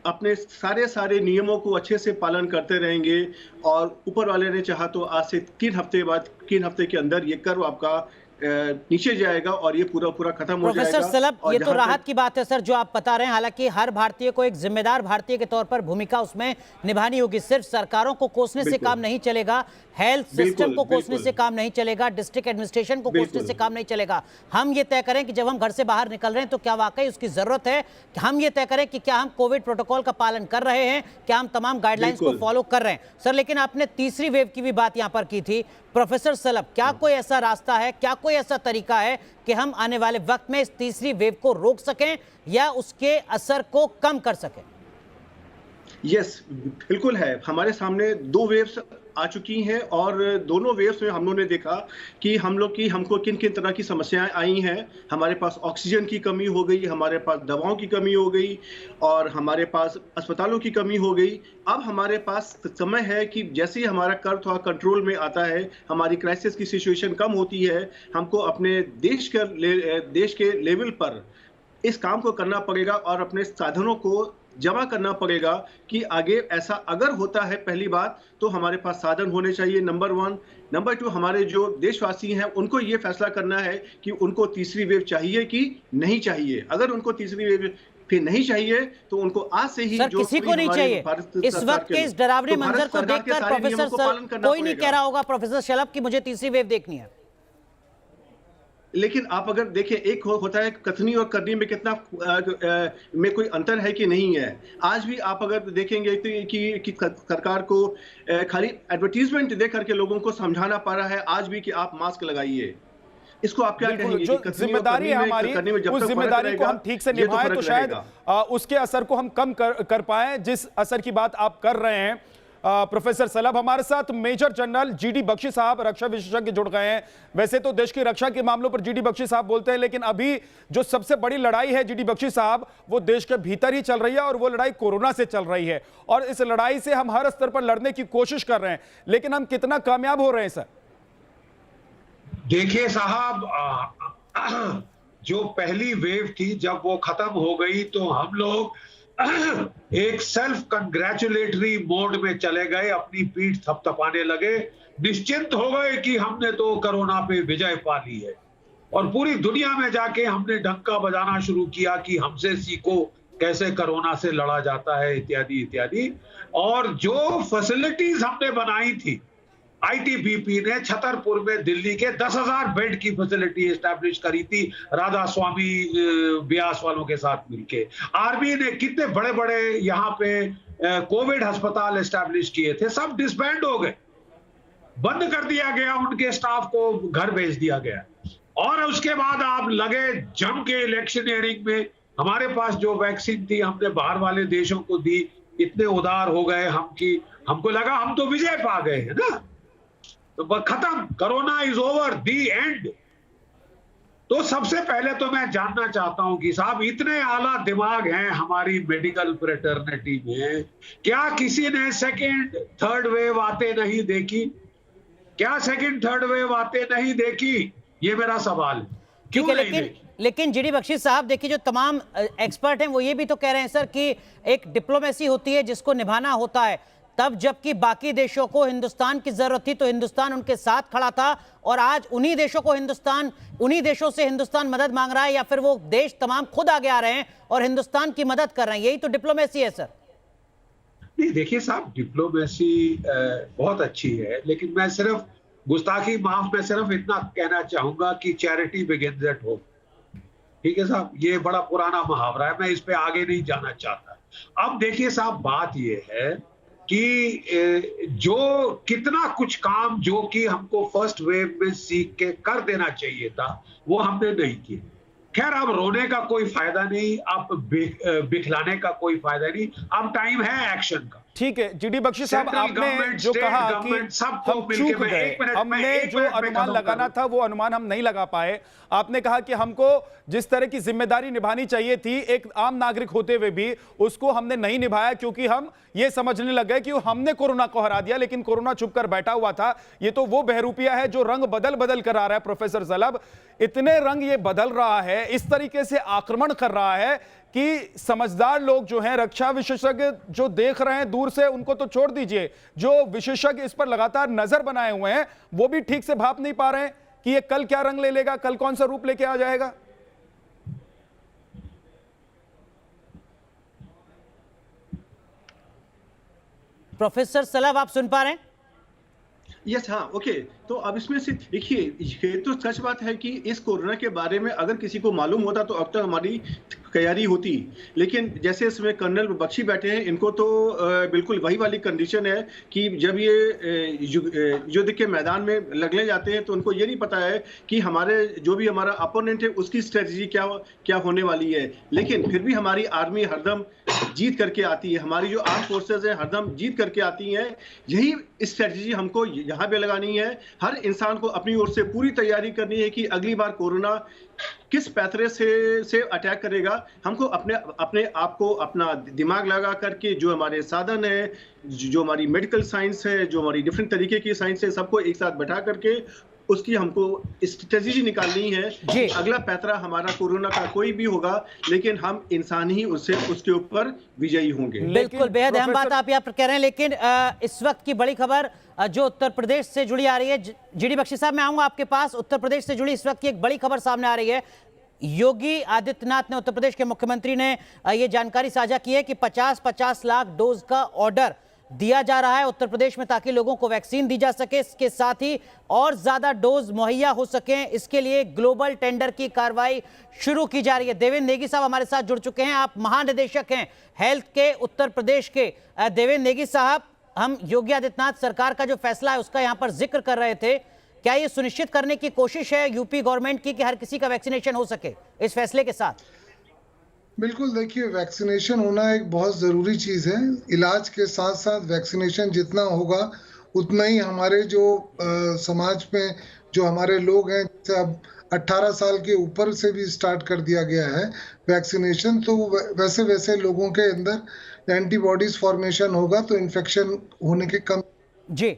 अपने सारे नियमों को अच्छे से पालन करते रहेंगे और ऊपर वाले ने चाहा तो आज से 3 हफ्ते के अंदर ये कर्व आपका नीचे जाएगा और ये पूरा खत्म हो जाएगा। प्रोफेसर सलभ, ये तो राहत की बात है सर जो आप बता रहे हैं। हालांकि हर भारतीय को एक जिम्मेदार भारतीय के तौर पर भूमिका उसमें निभानी होगी। सिर्फ सरकारों को कोसने से काम नहीं चलेगा, हेल्थ सिस्टम को कोसने से काम नहीं चलेगा, डिस्ट्रिक्ट एडमिनिस्ट्रेशन को कोसने से काम नहीं चलेगा। हम ये तय करें कि जब हम घर से बाहर निकल रहे हैं तो क्या वाकई उसकी जरूरत है, कि हम ये तय करें कि क्या हम कोविड प्रोटोकॉल का पालन कर रहे हैं, क्या हम तमाम गाइडलाइंस को फॉलो कर रहे हैं। सर लेकिन आपने तीसरी वेव की भी बात यहां पर की थी। प्रोफेसर सलभ, क्या कोई ऐसा रास्ता है, क्या कोई ऐसा तरीका है कि हम आने वाले वक्त में इस तीसरी वेव को रोक सकें या उसके असर को कम कर सकें? यस, बिल्कुल है। हमारे सामने 2 वेव्स आ चुकी हैं और दोनों वेव्स में हम लोगों ने देखा कि हमको किन किन तरह की समस्याएं आई हैं। हमारे पास ऑक्सीजन की कमी हो गई, हमारे पास दवाओं की कमी हो गई और हमारे पास अस्पतालों की कमी हो गई। अब हमारे पास समय है कि जैसे ही हमारा कर्व थोड़ा कंट्रोल में आता है, हमारी क्राइसिस की सिचुएशन कम होती है, हमको अपने देश के लेवल पर इस काम को करना पड़ेगा और अपने साधनों को जमा करना पड़ेगा कि आगे ऐसा अगर होता है, पहली बात तो हमारे पास साधन होने चाहिए, नंबर 1। नंबर 2, हमारे जो देशवासी हैं उनको ये फैसला करना है कि उनको तीसरी वेव चाहिए कि नहीं चाहिए। अगर उनको तीसरी वेव फिर नहीं चाहिए तो उनको आज से ही सर किसी को नहीं चाहिए। इस वक्त के इस डरावने मंजर को देखकर प्रोफेसर सर कोई नहीं कह रहा होगा प्रोफेसर सलभ की मुझे तीसरी वेव देखनी है। लेकिन आप अगर देखें, एक होता है कथनी और करनी में कितना में कोई अंतर है कि नहीं है। आज भी आप अगर देखेंगे कि सरकार को खाली एडवर्टीजमेंट दे करके लोगों को समझाना पड़ रहा है आज भी कि आप मास्क लगाइए। इसको आप क्या कहेंगे? जो जिम्मेदारी है हमारी, उस जिम्मेदारी को हम ठीक से निभाएं तो शायद उसके असर को हम कम कर पाए, जिस असर की बात आप कर रहे हैं। प्रोफेसर सलभ, हमारे साथ मेजर जनरल जीडी बख्शी साहब, रक्षा विशेषज्ञ जुड़ गए हैं। वैसे तो देश की रक्षा के मामलों पर जीडी बख्शी साहब बोलते हैं, लेकिन अभी जो सबसे बड़ी लड़ाई है जीडी बख्शी साहब, वो देश के भीतर ही चल रही है और वो लड़ाई कोरोना से चल रही है। और इस लड़ाई से हम हर स्तर पर लड़ने की कोशिश कर रहे हैं, लेकिन हम कितना कामयाब हो रहे हैं सर? देखिए साहब, जो पहली वेव थी जब वो खत्म हो गई तो हम लोग एक सेल्फ कंग्रेचुलेटरी मोड में चले गए, अपनी पीठ थपथपाने लगे, निश्चिंत हो गए कि हमने तो कोरोना पे विजय पा ली है। और पूरी दुनिया में जाके हमने डंका बजाना शुरू किया कि हमसे सीखो कैसे कोरोना से लड़ा जाता है, इत्यादि इत्यादि। और जो फैसिलिटीज हमने बनाई थी, आईटीबीपी ने छतरपुर में दिल्ली के 10,000 बेड की फैसिलिटी एस्टैब्लिश करी थी राधा स्वामी ब्यास वालों के साथ मिलके। आर्मी ने कितने बड़े बड़े यहाँ पे कोविड अस्पताल एस्टैब्लिश किए थे, सब डिसबैंड हो गए, बंद कर दिया गया, उनके स्टाफ को घर भेज दिया गया। और उसके बाद आप लगे जम के इलेक्शनियरिंग में। हमारे पास जो वैक्सीन थी हमने बाहर वाले देशों को दी, इतने उदार हो गए हम कि हमको लगा हम तो विजय पा गए हैं ना, तो खत्म, corona is over, the and. तो सबसे पहले तो मैं जानना चाहता हूं कि साहब इतने आला दिमाग हैं हमारी मेडिकल फ्रेटर्निटी में, क्या किसी ने सेकंड थर्ड वेव आते नहीं देखी? क्या सेकंड थर्ड वेव आते नहीं देखी? ये मेरा सवाल है। ठीक है, लेकिन लेकिन जीडी बख्शी साहब, देखिए जो तमाम एक्सपर्ट हैं वो ये भी तो कह रहे हैं सर कि एक डिप्लोमेसी होती है जिसको निभाना होता है, तब जबकि बाकी देशों को हिंदुस्तान की जरूरत थी तो हिंदुस्तान उनके साथ खड़ा था, और आज उन्हीं देशों से हिंदुस्तान मदद मांग रहा है, या फिर वो देश तमाम खुद आगे आ रहे हैं और हिंदुस्तान की मदद कर रहे हैं। यही तो डिप्लोमेसी है सर। नहीं देखिए साहब, डिप्लोमेसी बहुत अच्छी है, लेकिन मैं सिर्फ गुस्ताखी माफ में सिर्फ इतना कहना चाहूंगा कि चैरिटी बिगिंस एट होम। ठीक है साहब, ये बड़ा पुराना मुहावरा है, मैं इस पे आगे नहीं जाना चाहता। अब देखिए साहब, बात ये है कि जो कितना कुछ काम जो कि हमको फर्स्ट वेव में सीख के कर देना चाहिए था वो हमने नहीं किया। खैर, अब रोने का कोई फायदा नहीं, अब बिखलाने का कोई फायदा नहीं, अब टाइम है एक्शन का। ठीक है जीडी बख्शी साहब, आपने जो कहा कि हम चूक गए, हमने जो अनुमान लगाना था वो अनुमान हम नहीं लगा पाए। आपने कहा कि हमको जिस तरह की जिम्मेदारी निभानी चाहिए थी एक आम नागरिक होते हुए भी, उसको हमने नहीं निभाया, क्योंकि हम ये समझने लग गए कि हमने कोरोना को हरा दिया, लेकिन कोरोना छुप कर बैठा हुआ था। ये तो वो बहरूपिया है जो रंग बदल बदल कर आ रहा है। प्रोफेसर जलब, इतने रंग ये बदल रहा है, इस तरीके से आक्रमण कर रहा है कि समझदार लोग जो हैं, रक्षा विशेषज्ञ जो देख रहे हैं दूर से, उनको तो छोड़ दीजिए, जो विशेषज्ञ इस पर लगातार नजर बनाए हुए हैं वो भी ठीक से भाप नहीं पा रहे हैं कि ये कल क्या रंग ले लेगा, कल कौन सा रूप लेके आ जाएगा। प्रोफेसर सलाब, आप सुन पा रहे हैं? यस, हाँ, ओके। तो अब इसमें से देखिए, ये तो सच बात है कि इस कोरोना के बारे में अगर किसी को मालूम होता तो अब तक हमारी तैयारी होती, लेकिन जैसे इसमें कर्नल बख्शी बैठे हैं, इनको तो बिल्कुल वही वाली कंडीशन है कि जब ये युद्ध के मैदान में लगने जाते हैं तो उनको ये नहीं पता है कि हमारे जो भी हमारा अपोनेंट है उसकी स्ट्रेटजी क्या होने वाली है। लेकिन फिर भी हमारी आर्मी हरदम जीत करके आती है, हमारी जो आर्म फोर्सेज है हरदम जीत करके आती हैं। यही स्ट्रेटजी हमको यहाँ पे लगानी है। हर इंसान को अपनी ओर से पूरी तैयारी करनी है कि अगली बार कोरोना किस पैथरे से अटैक करेगा। हमको अपने आप को अपना दिमाग लगा करके जो हमारे साधन है, जो हमारी मेडिकल साइंस है, जो हमारी डिफरेंट तरीके की साइंस है, सबको एक साथ बैठा करके उसकी हमको स्ट्रेटजी निकालनी है कि अगला पैतरा हमारा कोरोना का कोई भी होगा, लेकिन हम इंसान ही उसके ऊपर विजयी होंगे। बिल्कुल, बेहद अहम बात आप यहाँ पर कह रहे हैं। लेकिन इस वक्त की बड़ी खबर जो उत्तर प्रदेश से जुड़ी आ रही है, जीडी बख्शी साहब मैं आऊंगा आपके पास। उत्तर प्रदेश से जुड़ी इस वक्त की एक बड़ी खबर सामने आ रही है। योगी आदित्यनाथ ने, उत्तर प्रदेश के मुख्यमंत्री ने ये जानकारी साझा की है कि 50-50 लाख डोज का ऑर्डर दिया जा रहा है उत्तर प्रदेश में, ताकि लोगों को वैक्सीन दी जा सके, इसके साथ ही और ज्यादा डोज मुहैया हो सके। इसके लिए ग्लोबल टेंडर की कार्रवाई शुरू की जा रही है। देवेंद्र नेगी साहब हमारे साथ जुड़ चुके हैं, आप महानिदेशक हैं हेल्थ के उत्तर प्रदेश के। देवेंद्र नेगी साहब, हम योगी आदित्यनाथ सरकार का जो फैसला है उसका यहाँ पर जिक्र कर रहे थे, क्या ये सुनिश्चित करने की कोशिश है यूपी गवर्नमेंट की कि हर किसी का वैक्सीनेशन हो सके इस फैसले के साथ? बिल्कुल, देखिए वैक्सीनेशन होना एक बहुत ज़रूरी चीज़ है। इलाज के साथ साथ वैक्सीनेशन जितना होगा उतना ही हमारे जो समाज में जो हमारे लोग हैं, जैसे अब 18 साल के ऊपर से भी स्टार्ट कर दिया गया है वैक्सीनेशन, तो वैसे वैसे लोगों के अंदर एंटीबॉडीज फॉर्मेशन होगा तो इन्फेक्शन होने के कम। जी,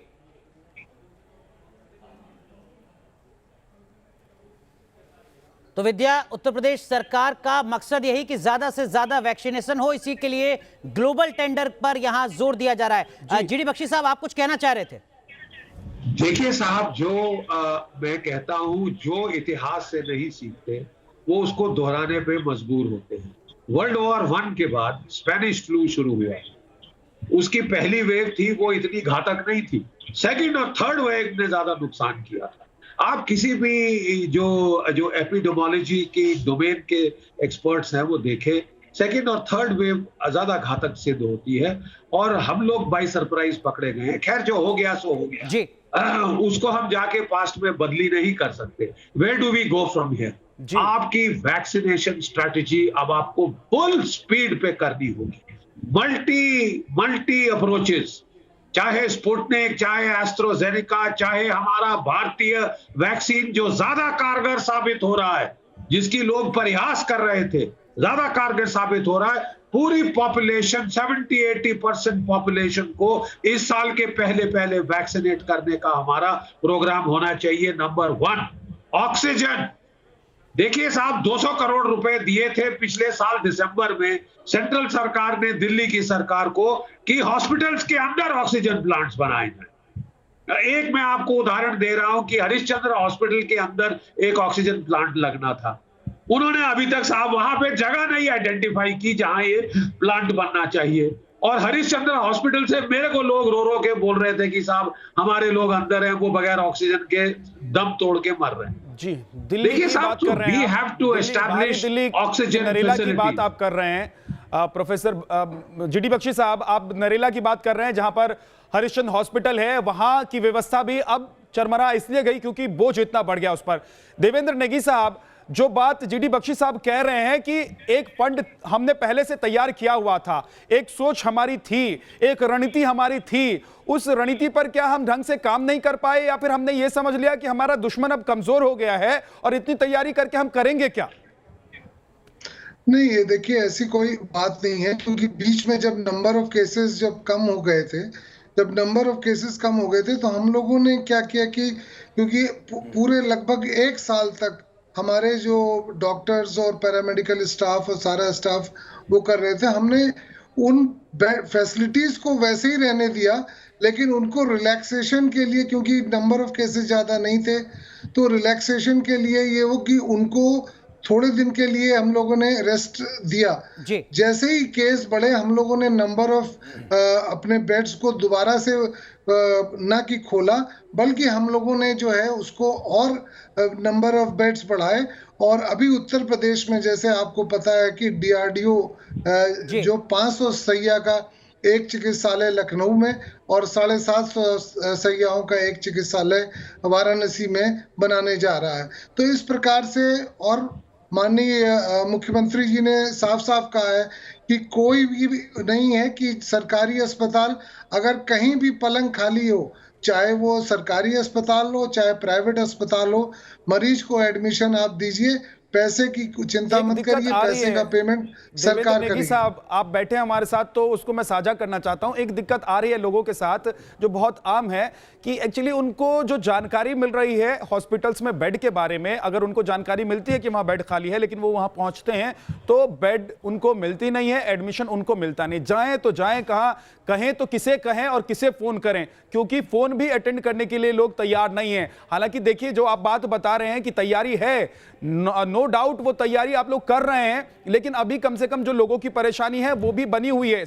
तो विद्या, उत्तर प्रदेश सरकार का मकसद यही कि ज्यादा से ज्यादा वैक्सीनेशन हो, इसी के लिए ग्लोबल टेंडर पर यहां जोर दिया जा रहा है। जीडी बख्शी साहब, आप कुछ कहना चाह रहे थे? देखिए साहब, जो मैं कहता हूं, जो इतिहास से नहीं सीखते वो उसको दोहराने पे मजबूर होते हैं। वर्ल्ड वॉर 1 के बाद स्पेनिश फ्लू शुरू हुआ, उसकी पहली वेव थी वो इतनी घातक नहीं थी, सेकंड और थर्ड वेव ने ज्यादा नुकसान किया था। आप किसी भी जो एपिडेमोलॉजी की डोमेन के एक्सपर्ट्स हैं वो देखें, सेकंड और थर्ड वेव ज्यादा घातक सिद्ध होती है और हम लोग बाय सरप्राइज पकड़े गए हैं। खैर, जो हो गया सो हो गया जी। उसको हम जाके पास्ट में बदली नहीं कर सकते। Where do we go from here? आपकी वैक्सीनेशन स्ट्रैटेजी अब आपको फुल स्पीड पे करनी होगी। मल्टी अप्रोचेस, चाहे स्पुतनिक, चाहे एस्ट्राजेनेका, चाहे हमारा भारतीय वैक्सीन जो ज्यादा कारगर साबित हो रहा है, जिसकी लोग परिहास कर रहे थे, ज्यादा कारगर साबित हो रहा है। पूरी पॉपुलेशन 70-80% पॉपुलेशन को इस साल के पहले वैक्सीनेट करने का हमारा प्रोग्राम होना चाहिए। Number 1, oxygen. देखिए साहब, 200 करोड़ रुपए दिए थे पिछले साल दिसंबर में सेंट्रल सरकार ने दिल्ली की सरकार को कि हॉस्पिटल्स के अंदर ऑक्सीजन प्लांट्स बनाए जाए। एक मैं आपको उदाहरण दे रहा हूं कि हरिश्चंद्र हॉस्पिटल के अंदर एक ऑक्सीजन प्लांट लगना था। उन्होंने अभी तक साहब वहां पे जगह नहीं आइडेंटिफाई की जहां ये प्लांट बनना चाहिए। और हरिश्चंद्र हॉस्पिटल से मेरे को लोग रो रो के बोल रहे थे कि साहब हमारे लोग अंदर हैं, वो बगैर ऑक्सीजन के दम तोड़ के मर रहे हैं। जी, दिल्ली की बात कर रहे हैं, we have to establish oxygen Narela की बात आप कर रहे हैं। प्रोफेसर जीडी बख्शी साहब, आप नरेला की बात कर रहे हैं जहां पर हरिश्चंद्र हॉस्पिटल है, वहां की व्यवस्था भी अब चरमरा इसलिए गई क्योंकि बोझ इतना बढ़ गया उस पर। देवेंद्र नेगी साहब, जो बात जीडी बख्शी साहब कह रहे हैं कि एक फंड हमने पहले से तैयार किया हुआ था, एक सोच हमारी थी, एक रणनीति हमारी थी, उस रणनीति पर क्या हम ढंग से काम नहीं कर पाए या फिर हमने ये समझ लिया कि हमारा दुश्मन अब कमजोर हो गया है और इतनी तैयारी करके हम करेंगे क्या? नहीं, ये देखिए ऐसी कोई बात नहीं है, क्योंकि बीच में जब नंबर ऑफ केसेस जब कम हो गए थे, कम हो गए थे तो हम लोगों ने क्या किया कि क्योंकि पूरे लगभग 1 साल तक हमारे जो डॉक्टर्स और पैरामेडिकल स्टाफ और सारा स्टाफ वो कर रहे थे, हमने उन फैसिलिटीज को वैसे ही रहने दिया, लेकिन उनको रिलैक्सेशन के लिए, क्योंकि नंबर ऑफ केसेस ज़्यादा नहीं थे, तो रिलैक्सेशन के लिए ये हो कि उनको थोड़े दिन के लिए हम लोगों ने रेस्ट दिया। जैसे ही केस बढ़े, हम लोगों ने नंबर ऑफ अपने बेड्स को दोबारा से ना कि खोला, बल्कि हम लोगों ने जो है उसको और नंबर ऑफ बेड्स बढ़ाए। और अभी उत्तर प्रदेश में जैसे आपको पता है कि DRDO जो 500 सैया का एक चिकित्सालय लखनऊ में और 750 सैयाओं का एक चिकित्सालय वाराणसी में बनाने जा रहा है। तो इस प्रकार से, और माननीय मुख्यमंत्री जी ने साफ साफ कहा है कि कोई भी नहीं है कि सरकारी अस्पताल अगर कहीं भी पलंग खाली हो, चाहे वो सरकारी अस्पताल हो चाहे प्राइवेट अस्पताल हो, मरीज को एडमिशन आप दीजिए, पैसे की चिंता मत करिए, पैसे का पेमेंट सरकार करेगी। साहब, आप बैठे हैं हमारे साथ तो उसको मैं साझा करना चाहता हूं। एक दिक्कत आ रही है लोगों के साथ जो बहुत आम है कि एक्चुअली उनको जो जानकारी मिल रही है हॉस्पिटल्स में बेड के बारे में, अगर उनको जानकारी मिलती है कि वहां बेड खाली है, लेकिन वो वहां पहुंचते हैं तो बेड उनको मिलती नहीं है, एडमिशन उनको मिलता नहीं। जाएं तो जाएं कहां, कहें तो किसे कहें और किसे फोन करें, क्योंकि फोन भी अटेंड करने के लिए लोग तैयार नहीं है। हालांकि देखिए, जो आप बात बता रहे हैं कि तैयारी है, नो डाउट वो तैयारी आप लोग कर रहे हैं, लेकिन अभी कम से कम जो लोगों की परेशानी है वो भी बनी हुई है।